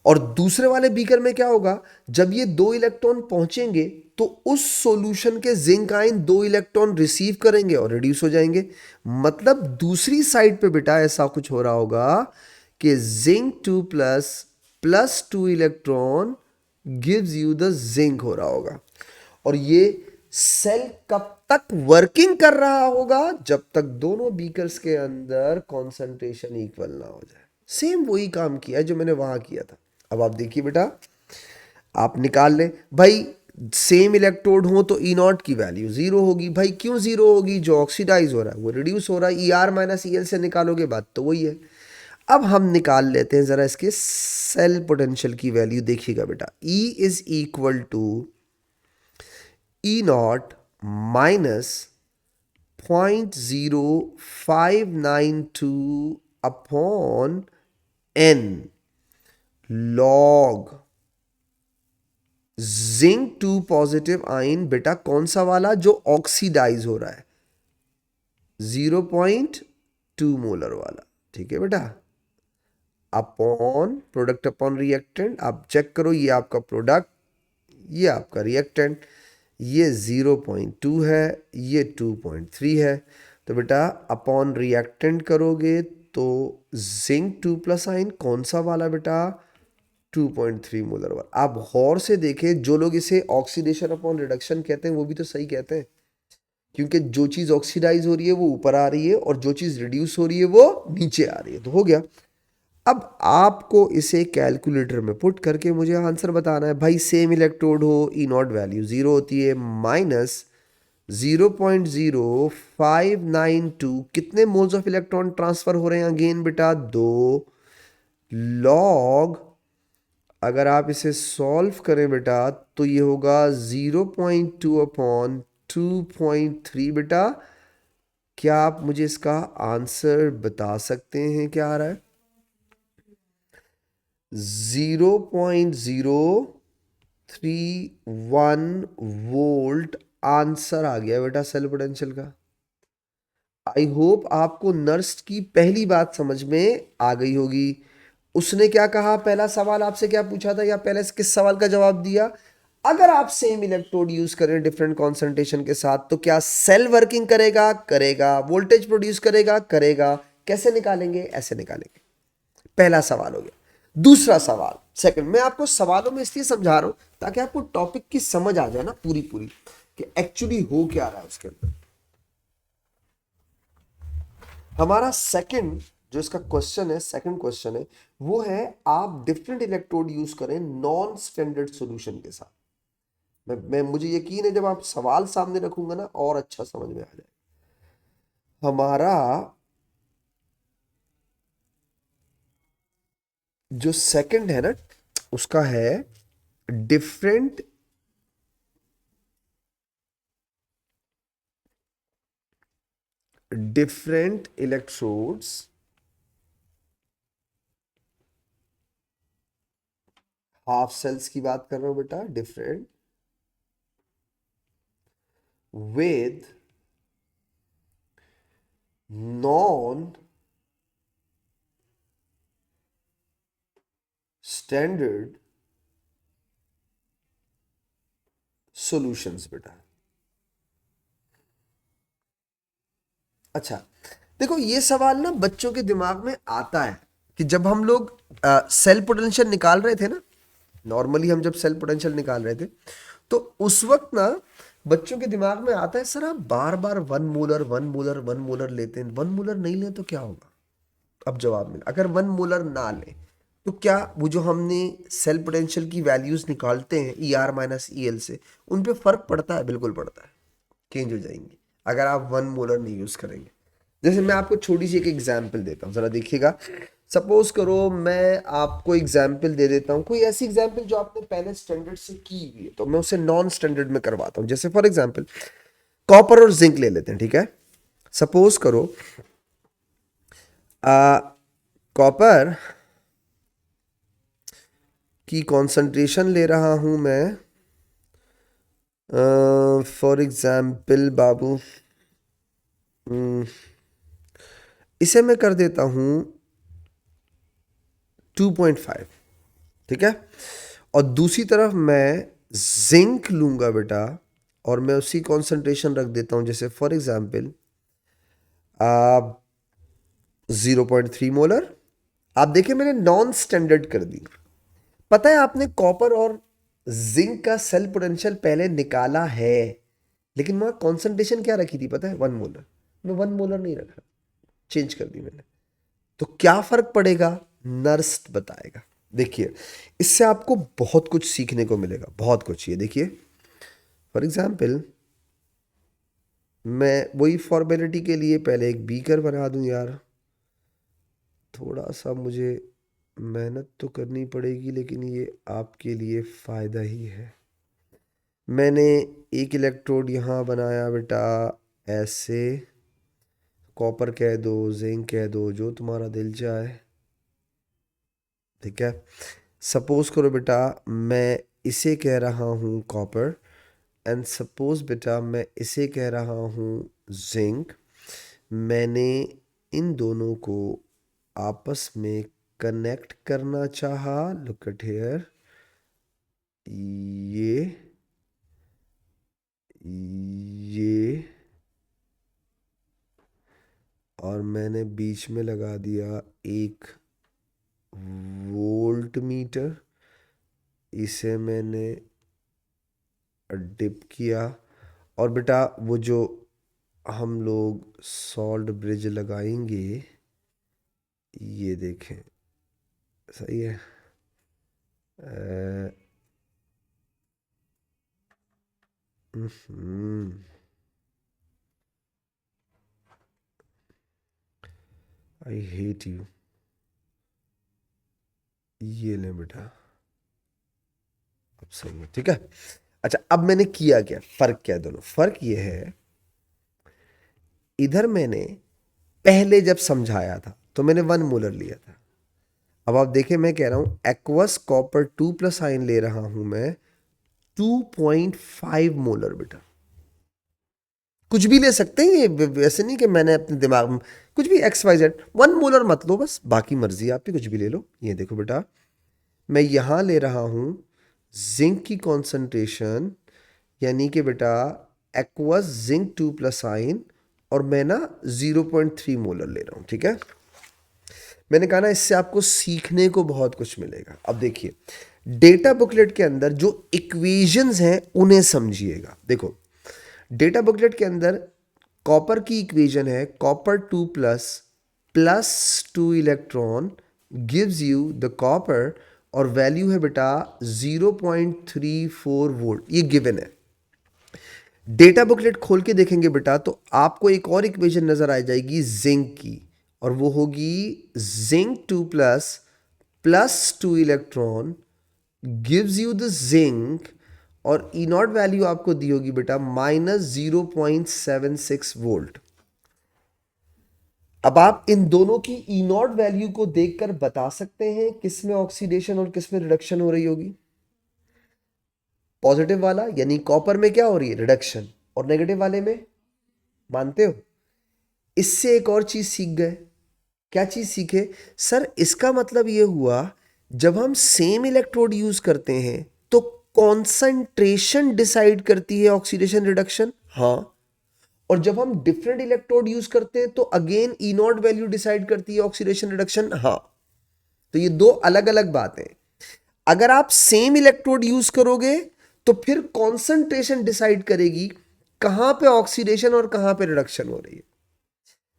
और दूसरे वाले बीकर में क्या होगा? जब ये 2 इलेक्ट्रॉन पहुंचेंगे तो उस सॉल्यूशन के जिंक आयन 2 इलेक्ट्रॉन रिसीव करेंगे और रिड्यूस हो जाएंगे। मतलब दूसरी साइड पे बेटा ऐसा कुछ हो रहा होगा कि zinc 2 plus plus 2 electron gives you the zinc हो रहा होगा। और ये सेल कब तक वर्किंग कर रहा होगा? जब तक दोनों बीकर्स के अंदर कॉन्सेंट्रेशन इक्वल ना हो जाए। सेम वही काम किया है जो मैंने वहां किया था। अब आप देखिए बेटा, आप निकाल लें भाई, सेम इलेक्ट्रोड हो तो ई नॉट की वैल्यू 0 होगी। भाई क्यों 0 होगी? जो ऑक्सीडाइज हो रहा है वो रिड्यूस हो रहा है। ER-EL से निकालोगे, बात तो वही है। अब हम निकाल लेते हैं जरा इसके सेल पोटेंशियल की वैल्यू। देखिएगा बेटा, E is equal to E0 minus 0.0592 upon N log zinc 2 positive ion. बेटा कौन सा वाला? जो ऑक्सीडाइज हो रहा है, 0.2 2 मोलर वाला, ठीक है बेटा, अपॉन प्रोडक्ट अपॉन रिएक्टेंट। आप चेक करो, ये आपका प्रोडक्ट, ये आपका रिएक्टेंट, ये 0.2 है, ये 2.3 है। तो बेटा अपॉन रिएक्टेंट करोगे तो जिंक 2 प्लस आयन कौन सा वाला बेटा, 2.3 मोलर वाला। आप गौर से देखें, जो लोग इसे ऑक्सीडेशन अपॉन रिडक्शन कहते हैं वो भी तो सही कहते हैं, क्योंकि जो चीज़ ऑक्सीडाइज हो रही है वो ऊपर आ रही है और जो चीज़ रिड्यूस हो रही है वो नीचे आ रही है। तो हो गया। अब आपको इसे कैलकुलेटर में पुट करके मुझे आंसर बताना है। भाई सेम इलेक्ट्रोड हो, ई नॉट वैल्यू 0 होती है, माइनस 0.0592, कितने मोल्स ऑफ इलेक्ट्रॉन ट्रांसफर हो रहे हैं अगेन बेटा, 2 लॉग, अगर आप इसे सॉल्व करें बेटा तो ये होगा 0.2 अपॉन 2.3 बेटा। क्या आप मुझे इसका आंसर बता सकते हैं क्या आ रहा है? 0.031 वोल्ट आंसर आ गया बेटा सेल पोटेंशियल का। आई होप आपको नर्स की पहली बात समझ में आ गई होगी। उसने क्या कहा, पहला सवाल आपसे क्या पूछा था, या पहले किस सवाल का जवाब दिया? अगर आप सेम इलेक्ट्रोड यूज करें डिफरेंट कॉन्सेंट्रेशन के साथ तो क्या सेल वर्किंग करेगा? करेगा। वोल्टेज प्रोड्यूस करेगा? करेगा। कैसे निकालेंगे? ऐसे निकालेंगे। पहला सवाल हो गया। दूसरा सवाल, सेकंड, मैं आपको सवालों में इसलिए समझा रहा हूं ताकि आपको टॉपिक की समझ आ जाए ना पूरी पूरी, कि एक्चुअली हो क्या रहा है उसके अंदर। हमारा सेकंड जो इसका क्वेश्चन है, सेकंड क्वेश्चन है, वो है आप डिफरेंट इलेक्ट्रोड यूज करें नॉन स्टैंडर्ड सॉल्यूशन के साथ। मुझे यकीन है जब आप सवाल सामने रखूंगा ना और अच्छा समझ में आ जाए। हमारा जो सेकंड है ना, उसका है डिफरेंट इलेक्ट्रोड्स हाफ सेल्स की बात कर रहा हूं बेटा, different with non standard solutions बेटा। अच्छा, देखो ये सवाल ना बच्चों के दिमाग में आता है कि जब हम लोग सेल पोटेंशियल निकाल रहे थे ना, नॉर्मली हम जब सेल पोटेंशियल निकाल रहे थे तो उस वक्त ना बच्चों के दिमाग में आता है, सर आप बार बार 1 मोलर 1 मोलर 1 मोलर लेते हैं, 1 मोलर नहीं लें तो क्या होगा? अब जवाब मिला, अगर 1 मोलर ना लें तो क्या वो जो हमने सेल पोटेंशियल की वैल्यूज निकालते हैं E R minus E L से, उन पे फर्क पड़ता है? बिल्कुल पड़ता है, चेंज हो जाएंगे अगर आप 1 मोलर नहीं यूज करेंगे। जैसे मैं आपको छोटी सी एक एग्जाम्पल देता हूँ, जरा देखिएगा। सपोज करो मैं आपको एग्जाम्पल दे देता हूँ, कोई ऐसी एग्जाम्पल जो आपने पहले स्टैंडर्ड से की हुई है तो मैं उसे नॉन स्टैंडर्ड में करवाता हूँ। जैसे फॉर एग्जाम्पल कॉपर और जिंक ले लेते हैं, ठीक है। सपोज करो कॉपर की कॉन्सेंट्रेशन ले रहा हूं मैं, फॉर एग्जाम्पल बाबू, इसे मैं कर देता हूं 2.5, ठीक है। और दूसरी तरफ मैं जिंक लूंगा बेटा और मैं उसी कॉन्सेंट्रेशन रख देता हूं, जैसे फॉर एग्जाम्पल 0.3 मोलर। आप देखिए मैंने नॉन स्टैंडर्ड कर दी। पता है आपने कॉपर और जिंक का सेल पोटेंशियल पहले निकाला है, लेकिन वहां कॉन्सेंट्रेशन क्या रखी थी पता है? 1 मोलर। मैं 1 मोलर नहीं रखा, चेंज कर दी मैंने। तो क्या फर्क पड़ेगा? नर्स बताएगा। देखिए इससे आपको बहुत कुछ सीखने को मिलेगा, बहुत कुछ। ये देखिए फॉर एग्जाम्पल मैं वही फॉर्मेलिटी के लिए पहले एक बीकर बना दूं यार, थोड़ा सा मुझे मेहनत तो करनी पड़ेगी लेकिन ये आपके लिए फ़ायदा ही है। मैंने एक इलेक्ट्रोड यहाँ बनाया बेटा ऐसे, कॉपर कह दो, जिंक कह दो, जो तुम्हारा दिल चाहे, ठीक है। सपोज करो बेटा मैं इसे कह रहा हूँ कॉपर, एंड सपोज बेटा मैं इसे कह रहा हूँ जिंक। मैंने इन दोनों को आपस में कनेक्ट करना चाहा, लुक एट हियर, ये और मैंने बीच में लगा दिया एक वोल्ट मीटर, इसे मैंने डिप किया। और बेटा वो जो हम लोग सॉल्ट ब्रिज लगाएंगे, ये देखें, सही है। I hate you. ये ले बेटा, अब सही है, ठीक है। अच्छा, अब मैंने किया क्या, फर्क क्या है दोनों? फर्क ये है, इधर मैंने पहले जब समझाया था तो मैंने 1 मोलर लिया था। अब आप देखें, मैं कह रहा हूं एक्वस कॉपर 2+ आयन ले रहा हूं मैं 2.5 मोलर बेटा। कुछ भी ले सकते हैं, ये वैसे नहीं कि मैंने अपने दिमाग में कुछ भी XYZ, 1 मोलर मत लो बस, बाकी मर्जी आपकी, कुछ भी ले लो। ये देखो बेटा, मैं यहां ले रहा हूं जिंक की कॉन्सेंट्रेशन, यानी कि बेटा एक्वस जिंक 2+ आयन, और मैं ना 0.3 मोलर ले रहा हूं, ठीक है। मैंने कहा ना, इससे आपको सीखने को बहुत कुछ मिलेगा। अब देखिए, डेटा बुकलेट के अंदर जो इक्वेशंस हैं उन्हें समझिएगा। देखो, डेटा बुकलेट के अंदर कॉपर की इक्वेशन है copper 2+ +2 electron gives you the copper, और वैल्यू है बेटा 0.34 वोल्ट, ये गिवन है। डेटा बुकलेट खोल के देखेंगे बेटा तो आपको एक और इक्वेशन नजर आ जाएगी जिंक की, और वो होगी zinc 2+ +2 electron gives you the zinc, और ई नॉट वैल्यू आपको दी होगी बेटा -0.76 वोल्ट। अब आप इन दोनों की ई नॉट वैल्यू को देखकर बता सकते हैं किस में ऑक्सीडेशन और किस में रिडक्शन हो रही होगी। पॉजिटिव वाला यानी कॉपर में क्या हो रही है, रिडक्शन, और नेगेटिव वाले में, मानते हो? इससे एक और चीज सीख गए। क्या चीज सीखे सर? इसका मतलब यह हुआ, जब हम सेम इलेक्ट्रोड यूज करते हैं तो कॉन्सेंट्रेशन डिसाइड करती है ऑक्सीडेशन रिडक्शन, हाँ। और जब हम डिफरेंट इलेक्ट्रोड यूज करते हैं तो again E not value decide करती है ऑक्सीडेशन रिडक्शन, हाँ। तो ये दो अलग अलग बातें। अगर आप सेम इलेक्ट्रोड यूज करोगे तो फिर कॉन्सेंट्रेशन डिसाइड करेगी कहां पे ऑक्सीडेशन और कहां पे रिडक्शन हो रही है।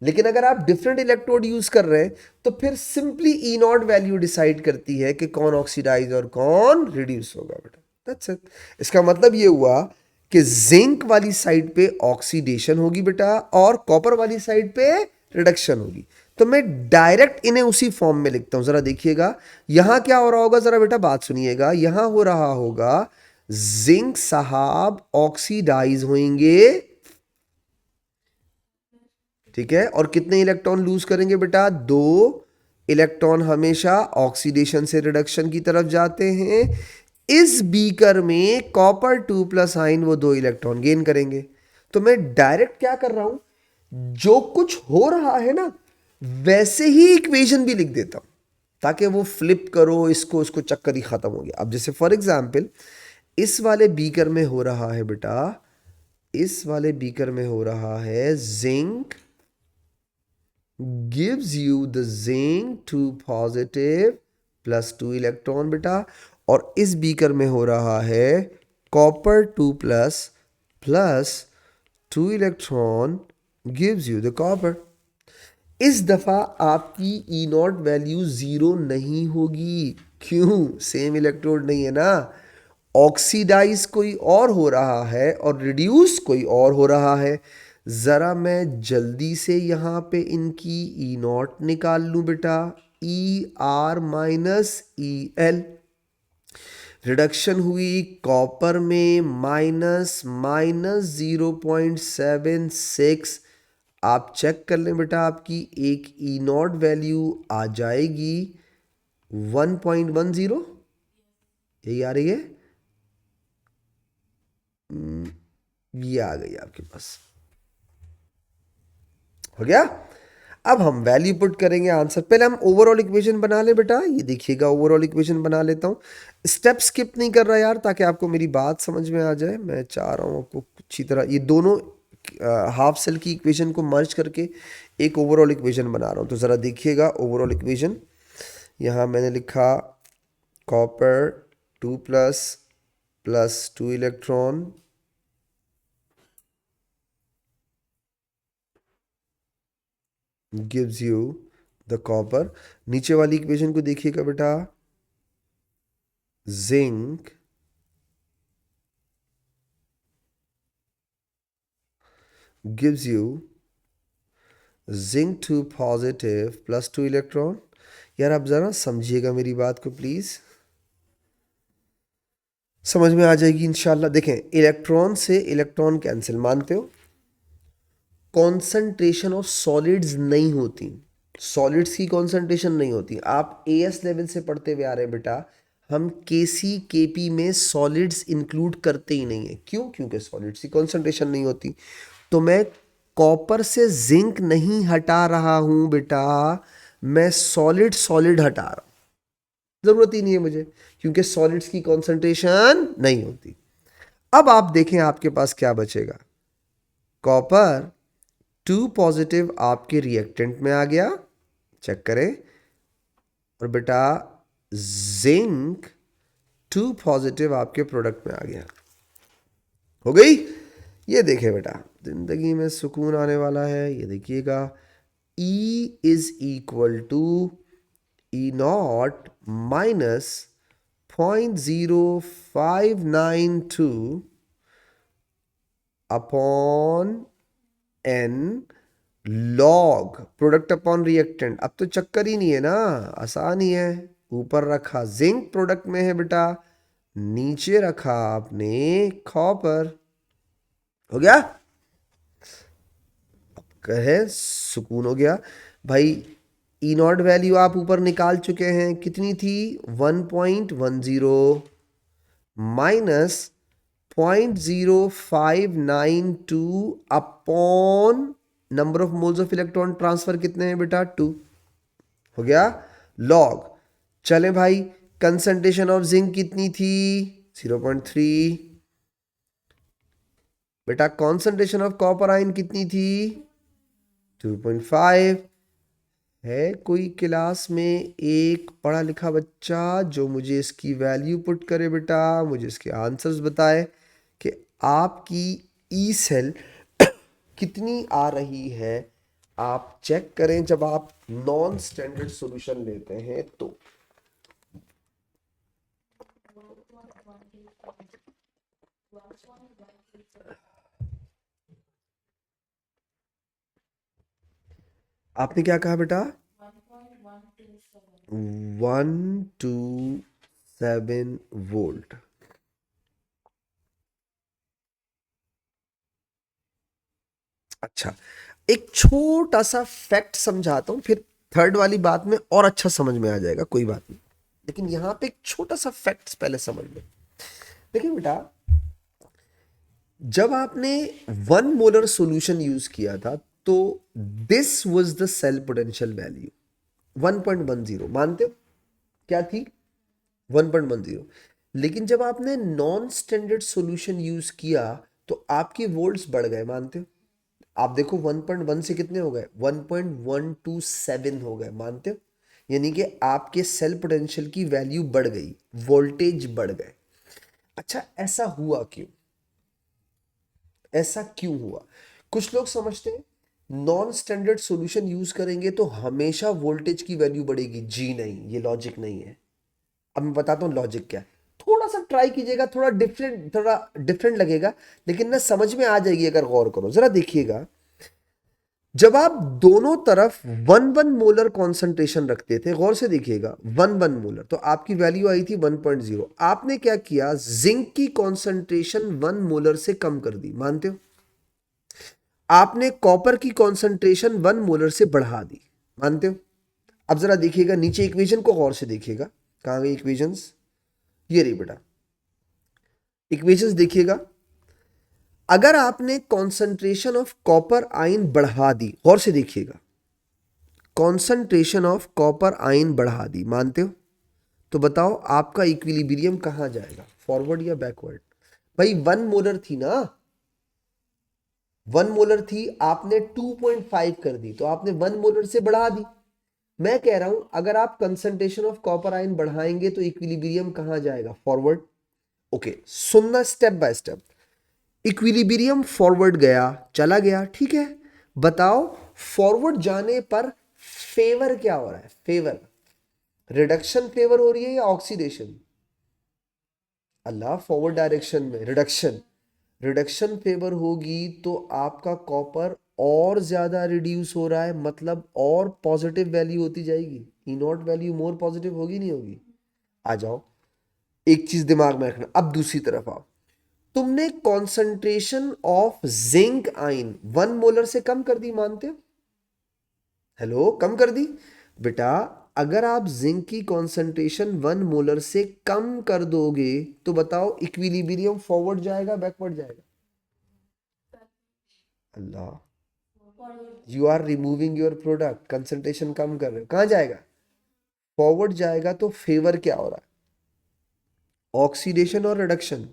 लेकिन अगर आप डिफरेंट इलेक्ट्रोड यूज कर रहे हैं तो फिर simply E not value decide करती है कि कौन ऑक्सीडाइज और कौन रिड्यूस होगा बेटा, दैट्स इट। इसका मतलब ये हुआ कि जिंक वाली साइड पे ऑक्सीडेशन होगी बेटा, और कॉपर वाली साइड पे रिडक्शन होगी। तो मैं डायरेक्ट इन्हें उसी फॉर्म में लिखता हूं, जरा देखिएगा यहां क्या हो रहा होगा, जरा बेटा बात सुनिएगा। यहां हो रहा होगा जिंक साहब ऑक्सीडाइज होंगे, ठीक है, और कितने इलेक्ट्रॉन लूज करेंगे बेटा, 2 इलेक्ट्रॉन हमेशा ऑक्सीडेशन से रिडक्शन की तरफ जाते हैं। इस बीकर में कॉपर 2+ आयन वो 2 इलेक्ट्रॉन गेन करेंगे। तो मैं डायरेक्ट क्या कर रहा हूं, जो कुछ हो रहा है ना वैसे ही इक्वेशन भी लिख देता हूं, ताकि वो फ्लिप करो इसको, उसको चक्कर ही खत्म हो गया। अब जैसे फॉर एग्जाम्पल इस वाले बीकर में हो रहा है बेटा, इस वाले बीकर में हो रहा है zinc gives you the zinc 2 positive +2 electron बेटा, और इस बीकर में हो रहा है copper 2+ +2 electron gives you the copper। इस दफा आपकी ई नॉट वैल्यू 0 नहीं होगी, क्यों? सेम इलेक्ट्रोड नहीं है ना, ऑक्सीडाइज कोई और हो रहा है और रिड्यूस कोई और हो रहा है। जरा मैं जल्दी से यहां पे इनकी ई नॉट निकाल लूं बेटा, ER-EL। रिडक्शन हुई कॉपर में -0.76। आप चेक कर लें बेटा, आपकी एक ई नॉट वैल्यू आ जाएगी 1.10, यही आ रही है, ये आ गई आपके पास, हो गया। अब हम वैल्यू पुट करेंगे आंसर। पहले हम ओवरऑल इक्वेशन बना ले बेटा, ये देखिएगा ओवरऑल इक्वेशन बना लेता हूँ। स्टेप स्किप नहीं कर रहा यार, ताकि आपको मेरी बात समझ में आ जाए। मैं चाह रहा हूँ आपको अच्छी तरह ये दोनों हाफ सेल की इक्वेशन को मर्ज करके एक ओवरऑल इक्वेशन बना रहा हूँ। तो ज़रा देखिएगा ओवरऑल इक्वेशन। यहाँ मैंने लिखा copper 2+ plus 2 electron gives you the copper। नीचे वाली इक्वेशन को देखिएगा बेटा, zinc gives you zinc 2 positive plus 2 electron. यार आप जरा समझिएगा मेरी बात को प्लीज, समझ में आ जाएगी इंशाल्लाह। देखें, इलेक्ट्रॉन से इलेक्ट्रॉन कैंसिल, मानते हो? कॉन्सेंट्रेशन ऑफ सॉलिड्स नहीं होती, सॉलिड्स की कॉन्सेंट्रेशन नहीं होती। आप एएस लेवल से पढ़ते हुए आ रहे हैं बेटा, हम केसी केपी में सॉलिड्स इंक्लूड करते ही नहीं है। क्यों? क्योंकि सॉलिड्स की कॉन्सेंट्रेशन नहीं होती। तो मैं कॉपर से जिंक नहीं हटा रहा हूं बेटा, मैं सॉलिड सॉलिड हटा रहा हूं। जरूरत ही नहीं है मुझे, क्योंकि सॉलिड्स की कॉन्सेंट्रेशन नहीं होती। अब आप देखें आपके पास क्या बचेगा। कॉपर 2 पॉजिटिव आपके रिएक्टेंट में आ गया, चेक करें। और बेटा जिंक 2 पॉजिटिव आपके प्रोडक्ट में आ गया। हो गई? ये देखें बेटा, जिंदगी में सुकून आने वाला है। ये देखिएगा, E is equal to E0 minus 0.0592 upon N log product upon reactant. अब तो चक्कर ही नहीं है ना, आसान ही है। ऊपर रखा जिंक प्रोडक्ट में है बेटा, नीचे रखा आपने कॉपर। हो गया? कहे सुकून हो गया भाई। ई नॉट वैल्यू आप ऊपर निकाल चुके हैं, कितनी थी? 1.10 minus 0.0592 upon number of moles of electron transfer कितने हैं बेटा? 2। हो गया लॉग। चले भाई, कंसंट्रेशन ऑफ जिंक कितनी थी? 0.3। बेटा कॉन्सेंट्रेशन ऑफ कॉपर आयन कितनी थी? 2.5। है कोई क्लास में एक पढ़ा लिखा बच्चा जो मुझे इसकी वैल्यू पुट करे बेटा, मुझे इसके आंसर्स बताए कि आपकी ई सेल कितनी आ रही है? आप चेक करें जब आप नॉन स्टैंडर्ड सॉल्यूशन लेते हैं तो। आपने क्या कहा बेटा? 127 वोल्ट। अच्छा, एक छोटा सा फैक्ट समझाता हूं, फिर थर्ड वाली बात में और अच्छा समझ में आ जाएगा, कोई बात नहीं। लेकिन यहां पे एक छोटा सा फैक्ट पहले समझ लो। देखिए बेटा, जब आपने 1 मोलर सॉल्यूशन यूज किया था तो this was the cell potential value 1.10, मानते हो? क्या थी? 1.10। लेकिन जब आपने नॉन स्टैंडर्ड सॉल्यूशन यूज किया तो आपके वोल्ट्स बढ़ गए, मानते हो? आप देखो 1.1 से कितने हो गए? 1.127 हो गए, मानते हो? यानी कि आपके सेल पोटेंशियल की वैल्यू बढ़ गई, वोल्टेज बढ़ गए। अच्छा, ऐसा हुआ क्यों? ऐसा क्यों हुआ? कुछ लोग समझते हैं नॉन स्टैंडर्ड सॉल्यूशन यूज करेंगे तो हमेशा वोल्टेज की वैल्यू बढ़ेगी। जी नहीं, ये लॉजिक नहीं है। अब मैं बताता हूँ लॉजिक क्या है। थोड़ा सा ट्राई कीजिएगा, थोड़ा डिफरेंट लगेगा, लेकिन ना समझ में आ जाएगी अगर गौर करो। जरा देखिएगा, जब आप दोनों तरफ 1 मोलर कॉन्सेंट्रेशन रखते थे, गौर से देखिएगा 1 मोलर, तो आपकी वैल्यू आई थी 1.0। आपने क्या किया? जिंक की कॉन्सेंट्रेशन 1 मोलर से कम कर दी, मानते हो? आपने कॉपर की कॉन्सेंट्रेशन 1 मोलर से बढ़ा दी, मानते हो? अब जरा देखिएगा नीचे इक्वेशन को गौर से देखिएगा। कहां गई इक्वेशंस? ये रही बेटा, इक्वेशंस देखिएगा। अगर आपने कॉन्सेंट्रेशन ऑफ कॉपर आयन बढ़ा दी, गौर से देखिएगा, कॉन्सेंट्रेशन ऑफ कॉपर आयन बढ़ा दी, मानते हो? तो बताओ आपका इक्विलिब्रियम कहाँ जाएगा, फॉरवर्ड या बैकवर्ड? भाई 1 मोलर थी ना, 1 मोलर थी, आपने 2.5 कर दी, तो आपने 1 मोलर से बढ़ा दी। मैं कह रहा हूं अगर आप कंसंट्रेशन ऑफ कॉपर आयन बढ़ाएंगे तो इक्विलिब्रियम कहां जाएगा, फॉरवर्ड। ओके, सुनना step by step. Equilibrium forward गया, चला गया, ठीक है। बताओ फॉरवर्ड जाने पर फेवर क्या हो रहा है, फेवर रिडक्शन फेवर हो रही है या ऑक्सीडेशन? अल्लाह, फॉरवर्ड डायरेक्शन में रिडक्शन, रिडक्शन फेवर होगी तो आपका कॉपर और ज्यादा रिड्यूस हो रहा है, मतलब और पॉजिटिव वैल्यू होती जाएगी, ई नॉट वैल्यू मोर पॉजिटिव होगी नहीं होगी? आ जाओ, एक चीज दिमाग में रखना। अब दूसरी तरफ आओ, तुमने concentration of zinc ion 1 molar से कम कर दी, मानते हो? हेलो, कम कर दी बेटा। अगर आप जिंक की कॉन्सेंट्रेशन 1 मोलर से कम कर दोगे तो बताओ इक्विलिब्रियम फॉरवर्ड जाएगा बैकवर्ड जाएगा? Allah, you are removing your product, concentration कम कर रहे हो, कहां जाएगा? फॉरवर्ड जाएगा। तो फेवर क्या हो रहा है, ऑक्सीडेशन और रिडक्शन?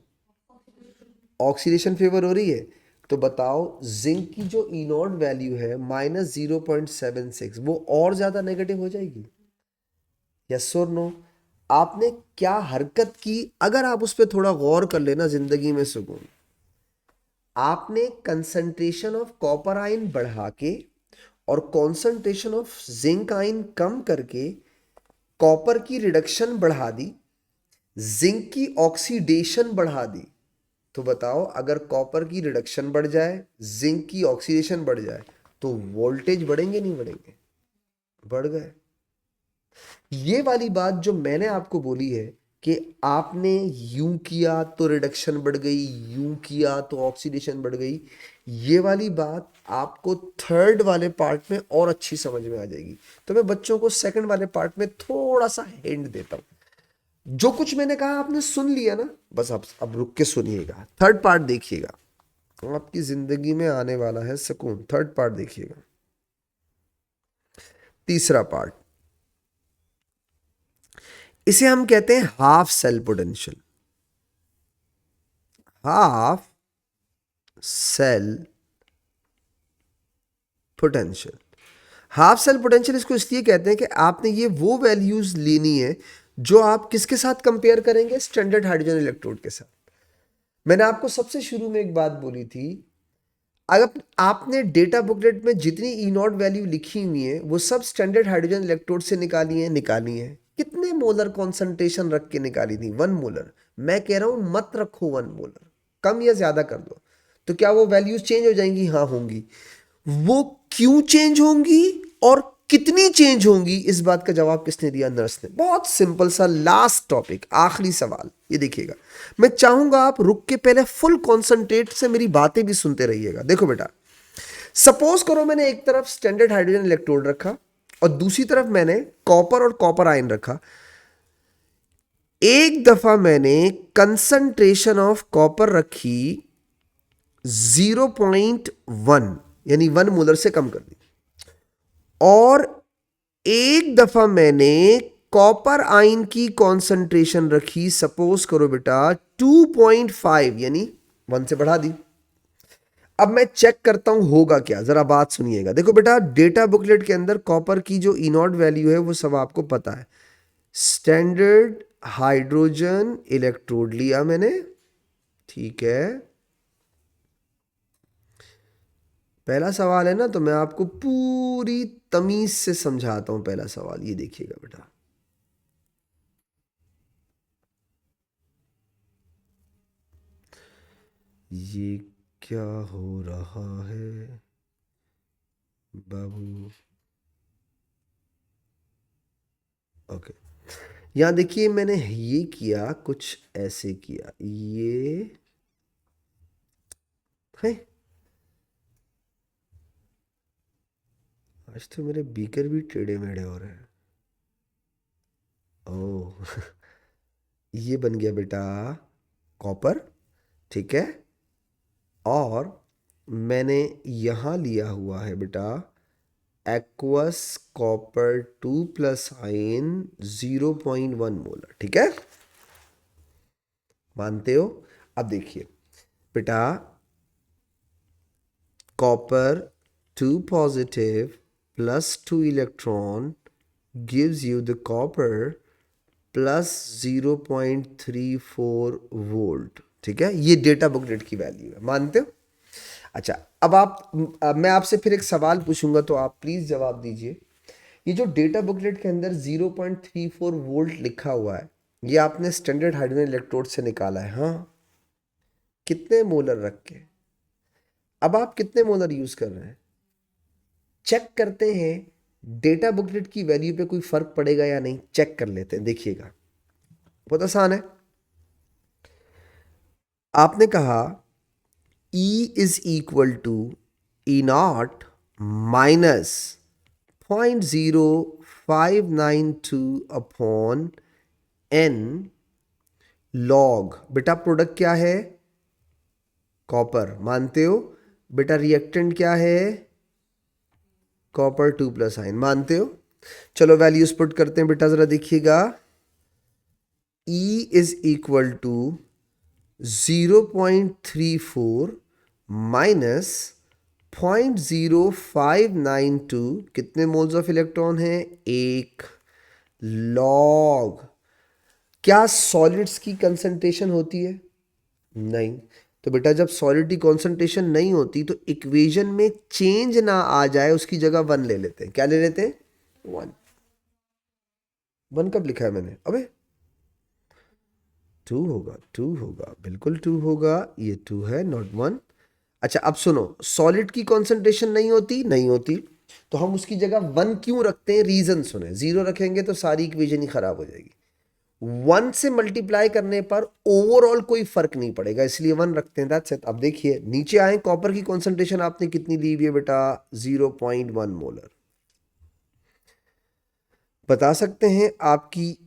ऑक्सीडेशन फेवर हो रही है। तो बताओ जिंक की जो इनोड वैल्यू है -0.76, वो और ज्यादा नेगेटिव हो जाएगी, यस और नो? आपने क्या हरकत की, अगर आप उस पर थोड़ा गौर कर लेना, जिंदगी में सुकून। आपने कंसंट्रेशन ऑफ कॉपर आयन बढ़ा के और कंसंट्रेशन ऑफ जिंक आयन कम करके कॉपर की रिडक्शन बढ़ा दी, जिंक की ऑक्सीडेशन बढ़ा दी। तो बताओ अगर कॉपर की रिडक्शन बढ़ जाए, जिंक की ऑक्सीडेशन बढ़ जाए, तो वोल्टेज बढ़ेंगे नहीं बढ़ेंगे? बढ़ गए। ये वाली बात जो मैंने आपको बोली है कि आपने यूं किया तो रिडक्शन बढ़ गई, यूं किया तो ऑक्सीडेशन बढ़ गई, ये वाली बात आपको थर्ड वाले पार्ट में और अच्छी समझ में आ जाएगी। तो मैं बच्चों को सेकंड वाले पार्ट में थोड़ा सा हिंट देता हूं। जो कुछ मैंने कहा आपने सुन लिया ना, बस आप अब रुक के सुनिएगा, थर्ड पार्ट देखिएगा, आपकी जिंदगी में आने वाला है सुकून। थर्ड पार्ट देखिएगा, तीसरा पार्ट, इसे हम कहते हैं half cell potential. Half cell potential, half cell potential इसको इसलिए कहते हैं कि आपने ये वो वैल्यूज लेनी है जो आप किसके साथ कंपेयर करेंगे, स्टैंडर्ड हाइड्रोजन इलेक्ट्रोड के साथ। मैंने आपको सबसे शुरू में एक बात बोली थी, अगर आपने डेटा बुकलेट में जितनी ई नॉट वैल्यू लिखी हुई है वो सब स्टैंडर्ड हाइड्रोजन इलेक्ट्रोड से निकाली है। कितने मोलर कॉन्सेंट्रेशन रख के निकाली थी, 1 मोलर। मैं कह रहा हूं मत रखो 1 मोलर, कम या ज्यादा कर दो। तो क्या वो वैल्यूज चेंज हो जाएंगी? हाँ होंगी। वो क्यों चेंज होंगी और कितनी चेंज होंगी, इस बात का जवाब किसने दिया? नर्स ने। बहुत सिंपल सा लास्ट टॉपिक, आखिरी सवाल, ये देखिएगा। मैं चाहूंगा आप रुक के पहले फुल कॉन्सेंट्रेट से मेरी बातें भी सुनते रहिएगा। देखो बेटा, सपोज करो मैंने एक तरफ स्टैंडर्ड हाइड्रोजन इलेक्ट्रोड रखा और दूसरी तरफ मैंने कॉपर और कॉपर आयन रखा। एक दफा मैंने कंसंट्रेशन ऑफ कॉपर रखी 0.1, यानी 1 मोलर से कम कर दी, और एक दफा मैंने कॉपर आयन की कॉन्सेंट्रेशन रखी, सपोज करो बेटा 2.5, यानी 1 से बढ़ा दी। अब मैं चेक करता हूं होगा क्या, जरा बात सुनिएगा। देखो बेटा, डेटा बुकलेट के अंदर कॉपर की जो इनॉट वैल्यू है वो सब आपको पता है। स्टैंडर्ड हाइड्रोजन इलेक्ट्रोड लिया मैंने, ठीक है। पहला सवाल है ना, तो मैं आपको पूरी तमीज से समझाता हूं। पहला सवाल ये देखिएगा बेटा, ये क्या हो रहा है बाबू? ओके, यहां देखिए मैंने ये किया, कुछ ऐसे किया, ये है। आज तो मेरे बीकर भी टेढ़े मेढ़े हो रहे हैं। ओह ये बन गया बेटा कॉपर, ठीक है। और मैंने यहां लिया हुआ है बेटा aqueous copper 2 plus ion 0.1 molar. ठीक है, मानते हो? अब देखिए बेटा, copper 2 positive plus 2 electron gives you the copper plus 0.34 volt. ठीक है, ये डेटा बुकलेट की वैल्यू है, मानते हो? अच्छा, अब मैं आपसे फिर एक सवाल पूछूंगा तो आप प्लीज जवाब दीजिए। ये जो डेटा बुकलेट के अंदर 0.34 वोल्ट लिखा हुआ है, ये आपने स्टैंडर्ड हाइड्रोजन इलेक्ट्रोड से निकाला है, हाँ? कितने मोलर रख के? अब आप कितने मोलर यूज कर रहे हैं चेक करते हैं। डेटा बुकलेट की वैल्यू पे कोई फर्क पड़ेगा या नहीं, चेक कर लेते हैं, देखिएगा। बहुत आसान है। आपने कहा E is equal to E naught minus 0.0592 upon N log. बेटा प्रोडक्ट क्या है? कॉपर, मानते हो? बेटा रिएक्टेंट क्या है? कॉपर 2 प्लस आयन, मानते हो? चलो वैल्यूज पुट करते हैं बेटा, जरा देखिएगा। E is equal to 0.34 minus 0.0592, कितने मोल्स ऑफ इलेक्ट्रॉन है? एक। लॉग, क्या सॉलिड्स की कंसंट्रेशन होती है? नहीं। तो बेटा जब सॉलिड की कंसंट्रेशन नहीं होती तो इक्वेशन में चेंज ना आ जाए, उसकी जगह 1 ले लेते हैं। क्या ले लेते हैं? 1। 1 कब लिखा है मैंने? अबे 2 होगा, 2 होगा, बिल्कुल 2 होगा। ये 2 है, नॉट 1। अच्छा अब सुनो, सॉलिड की कंसंट्रेशन नहीं होती, नहीं होती, तो हम उसकी जगह 1 क्यों रखते हैं? रीजन सुने। 0 रखेंगे तो सारी इक्वेशन ही खराब हो जाएगी। 1 से मल्टीप्लाई करने पर ओवरऑल कोई फर्क नहीं पड़ेगा, इसलिए 1 रखते हैं। That's it. अब देखिए नीचे आए, कॉपर की कंसंट्रेशन आपने कितनी ली हुई है बेटा? 0.1 मोलर। बता सकते हैं आपकी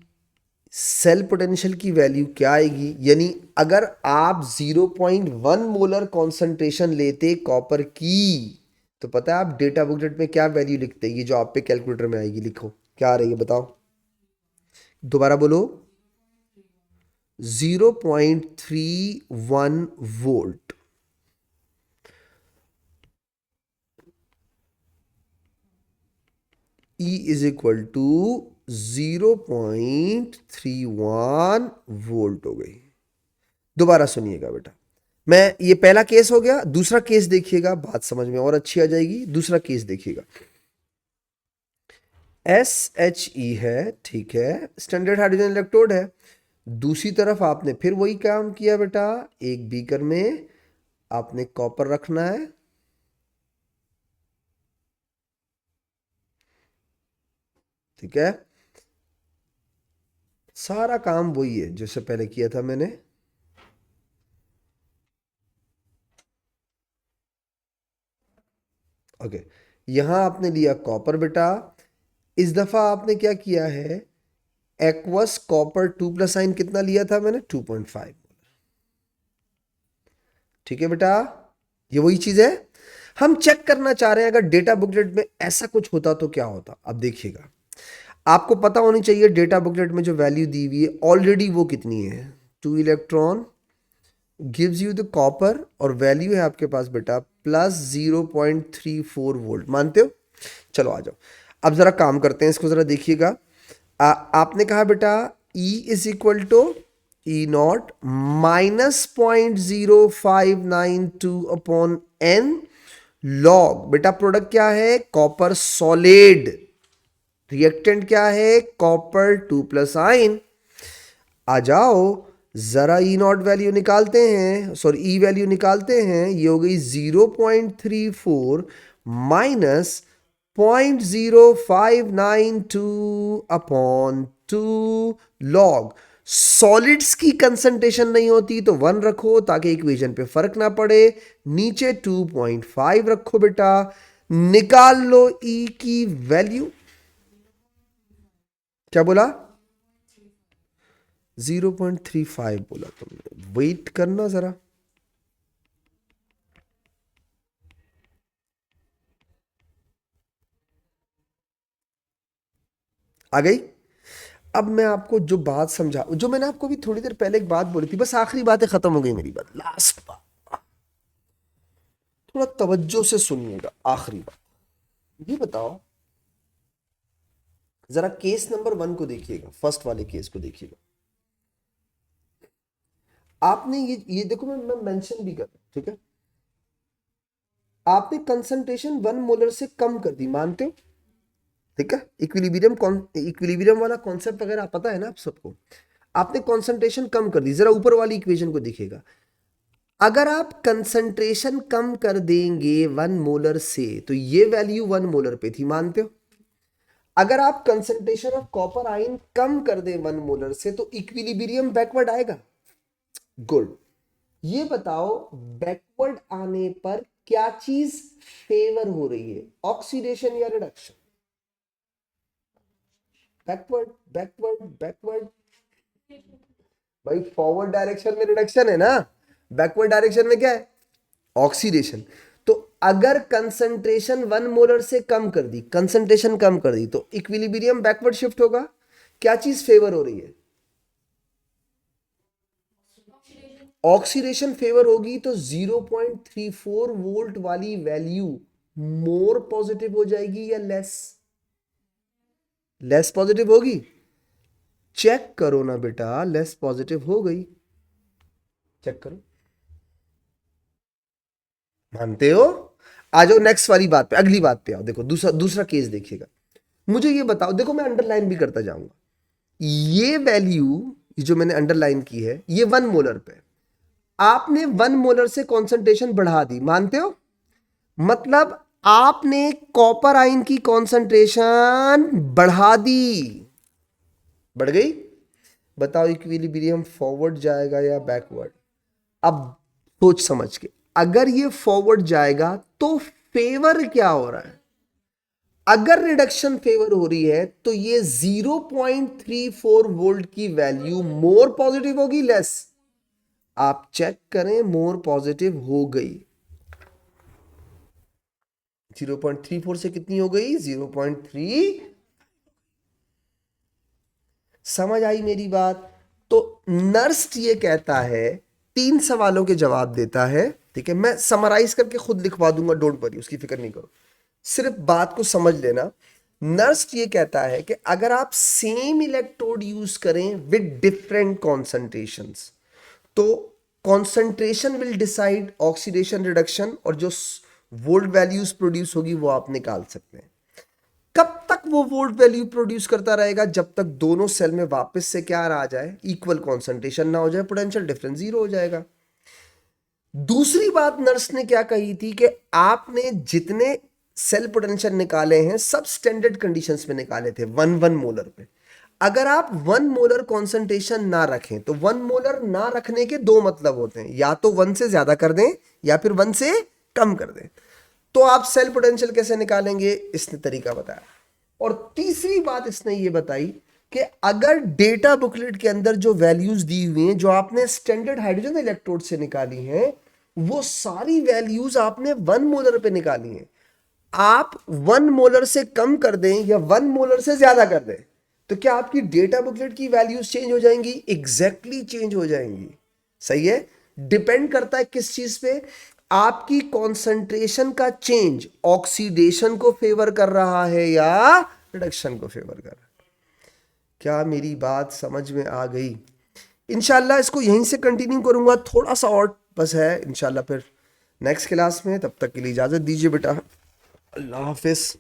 सेल पोटेंशियल की वैल्यू क्या आएगी? यानी अगर आप 0.1 मोलर कॉन्सेंट्रेशन लेते कॉपर की, तो पता है आप डेटा बुकलेट में क्या वैल्यू लिखते हैं? ये जो आप पे कैलकुलेटर में आएगी, लिखो क्या आ रही है, बताओ दोबारा बोलो। 0.31 volt. E is equal to 0.31 volt हो गई। दोबारा सुनिएगा बेटा, मैं ये पहला केस हो गया, दूसरा केस देखिएगा, बात समझ में और अच्छी आ जाएगी। दूसरा केस देखिएगा, SHE है, ठीक है, स्टैंडर्ड हाइड्रोजन इलेक्ट्रोड है। दूसरी तरफ आपने फिर वही काम किया बेटा, एक बीकर में आपने कॉपर रखना है, ठीक है। सारा काम वही है जैसे पहले किया था मैंने। ओके, यहां आपने लिया कॉपर बेटा। इस दफा आपने क्या किया है? एक्वस कॉपर 2 प्लस आइन कितना लिया था मैंने? 2.5। ठीक है बेटा, ये वही चीज है। हम चेक करना चाह रहे हैं अगर डेटा बुकलेट में ऐसा कुछ होता तो क्या होता। अब देखिएगा, आपको पता होनी चाहिए डेटा बुकलेट में जो वैल्यू दी हुई है ऑलरेडी वो कितनी है। 2 electron gives you the copper, और वैल्यू है आपके पास बेटा प्लस 0.34 वोल्ट, मानते हो? चलो आ जाओ, अब जरा काम करते हैं, इसको जरा देखिएगा। आपने कहा बेटा E is equal to E naught minus 0.0592 upon N log. बेटा प्रोडक्ट क्या है? Copper solid. रिएक्टेंट क्या है? कॉपर 2 प्लस आइन। आ जाओ जरा ई नॉट वैल्यू निकालते हैं, सॉरी ई वैल्यू निकालते हैं। ये हो गई 0.34 माइनस 0.0592 अपॉन 2 लॉग। सॉलिड्स की कंसंट्रेशन नहीं होती तो 1 रखो ताकि इक्वेशन पे फर्क ना पड़े। नीचे 2.5 रखो बेटा, निकाल लो ई की वैल्यू। क्या बोला? 0.35 बोला तुमने, वेट करना जरा। आ गई। अब मैं आपको जो बात समझा, जो मैंने आपको भी थोड़ी देर पहले एक बात बोली थी, बस आखिरी बातें खत्म हो गई मेरी बात, लास्ट बात, थोड़ा तवज्जो से सुनिएगा। आखिरी बात ये बताओ, जरा केस नंबर 1 को देखिएगा, फर्स्ट वाले केस को देखिएगा। आपने ये देखो, मैं मेंशन भी कर रहा हूं, ठीक है। आपने कंसंट्रेशन 1 मोलर से कम कर दी, मानते हो, ठीक है। इक्विलिब्रियम वाला कॉन्सेप्ट वगैरह पता है ना आप सबको। आपने कंसंट्रेशन कम कर दी, जरा ऊपर वाली इक्वेशन को देखिएगा। अगर आप कंसंट्रेशन कम कर देंगे 1 मोलर से, तो ये वैल्यू 1 मोलर पे थी, मानते हो। अगर आप कंसंट्रेशन ऑफ कॉपर आयन कम कर दें 1 मोलर से, तो इक्विलिब्रियम बैकवर्ड आएगा। गुड। ये बताओ, बैकवर्ड आने पर क्या चीज फेवर हो रही है, ऑक्सीडेशन या रिडक्शन? Backward, backward, backward. भाई फॉरवर्ड डायरेक्शन में रिडक्शन है ना, बैकवर्ड डायरेक्शन में क्या है, ऑक्सीडेशन। तो अगर कंसंट्रेशन 1 मोलर से कम कर दी, कंसंट्रेशन कम कर दी, तो इक्विलिब्रियम बैकवर्ड शिफ्ट होगा। क्या चीज फेवर हो रही है, ऑक्सीडेशन फेवर होगी। तो 0.34 वोल्ट वाली वैल्यू मोर पॉजिटिव हो जाएगी या लेस? लेस पॉजिटिव होगी। चेक करो ना बेटा, लेस पॉजिटिव हो गई, चेक करो, मानते हो। आ जाओ नेक्स्ट वाली बात पे, अगली बात पे आओ। देखो दूसरा दूसरा केस देखिएगा। मुझे ये बताओ, देखो मैं अंडरलाइन भी करता जाऊंगा, ये वैल्यू जो मैंने अंडरलाइन की है, ये 1 मोलर पे, आपने 1 मोलर से कॉन्सेंट्रेशन बढ़ा दी, मानते हो। मतलब आपने कॉपर आयन की कॉन्सेंट्रेशन बढ़ा दी, बढ़ गई। बताओ इक्विलिब्रियम फॉरवर्ड जाएगा या बैकवर्ड? अब सोच समझ के, अगर ये फॉरवर्ड जाएगा तो फेवर क्या हो रहा है? अगर रिडक्शन फेवर हो रही है तो ये 0.34 वोल्ट की वैल्यू मोर पॉजिटिव होगी, लेस? आप चेक करें, मोर पॉजिटिव हो गई। 0.34 से कितनी हो गई, 0.3। समझ आई मेरी बात? तो नर्स्ट ये कहता है, 3 सवालों के जवाब देता है, ठीक है। मैं समराइज करके खुद लिखवा दूंगा, डोंट वरी, उसकी फिक्र नहीं करो, सिर्फ बात को समझ लेना। नर्स्ट ये कहता है कि अगर आप सेम इलेक्ट्रोड यूज करें विद डिफरेंट कॉन्सेंट्रेशंस, तो concentration will decide oxidation reduction, और जो वोल्ट वैल्यूज प्रोड्यूस होगी वो आप निकाल सकते हैं। कब तक वो वोल्ट वैल्यू प्रोड्यूस करता रहेगा? जब तक दोनों सेल में वापस से क्या आ जाए, इक्वल कॉन्सेंट्रेशन ना हो जाए, पोटेंशियल डिफरेंस 0 हो जाएगा। दूसरी बात नर्स ने क्या कही थी कि आपने जितने सेल पोटेंशियल निकाले हैं सब स्टैंडर्ड कंडीशंस में निकाले थे, 1 मोलर पे। अगर आप 1 मोलर कॉन्सेंट्रेशन ना रखें, तो 1 मोलर ना रखने के 2 मतलब होते हैं, या तो 1 से ज्यादा कर दें या फिर 1 से कम कर दें। तो आप सेल पोटेंशियल कैसे निकालेंगे, इसने तरीका बताया। और तीसरी बात इसने ये बताई कि अगर डेटा बुकलेट के अंदर जो वैल्यूज दी हुई हैं, जो आपने स्टैंडर्ड हाइड्रोजन इलेक्ट्रोड से निकाली हैं, वो सारी वैल्यूज आपने 1 मोलर पे निकाली हैं। आप 1 मोलर से कम कर दें या 1 मोलर से ज्यादा कर दें, तो क्या आपकी डेटा बुकलेट की वैल्यूज चेंज हो जाएंगी? एग्जैक्टली चेंज हो जाएंगी। सही है। डिपेंड करता है किस चीज पे? आपकी कॉन्सेंट्रेशन का चेंज ऑक्सीडेशन को फेवर कर रहा है या रिडक्शन को फेवर कर रहा है। क्या मेरी बात समझ में आ गई? इंशाल्लाह इसको यहीं से कंटिन्यू करूंगा, थोड़ा सा और बस है, इंशाल्लाह फिर नेक्स्ट क्लास में। तब तक के लिए इजाजत दीजिए बेटा, अल्लाह हाफिज।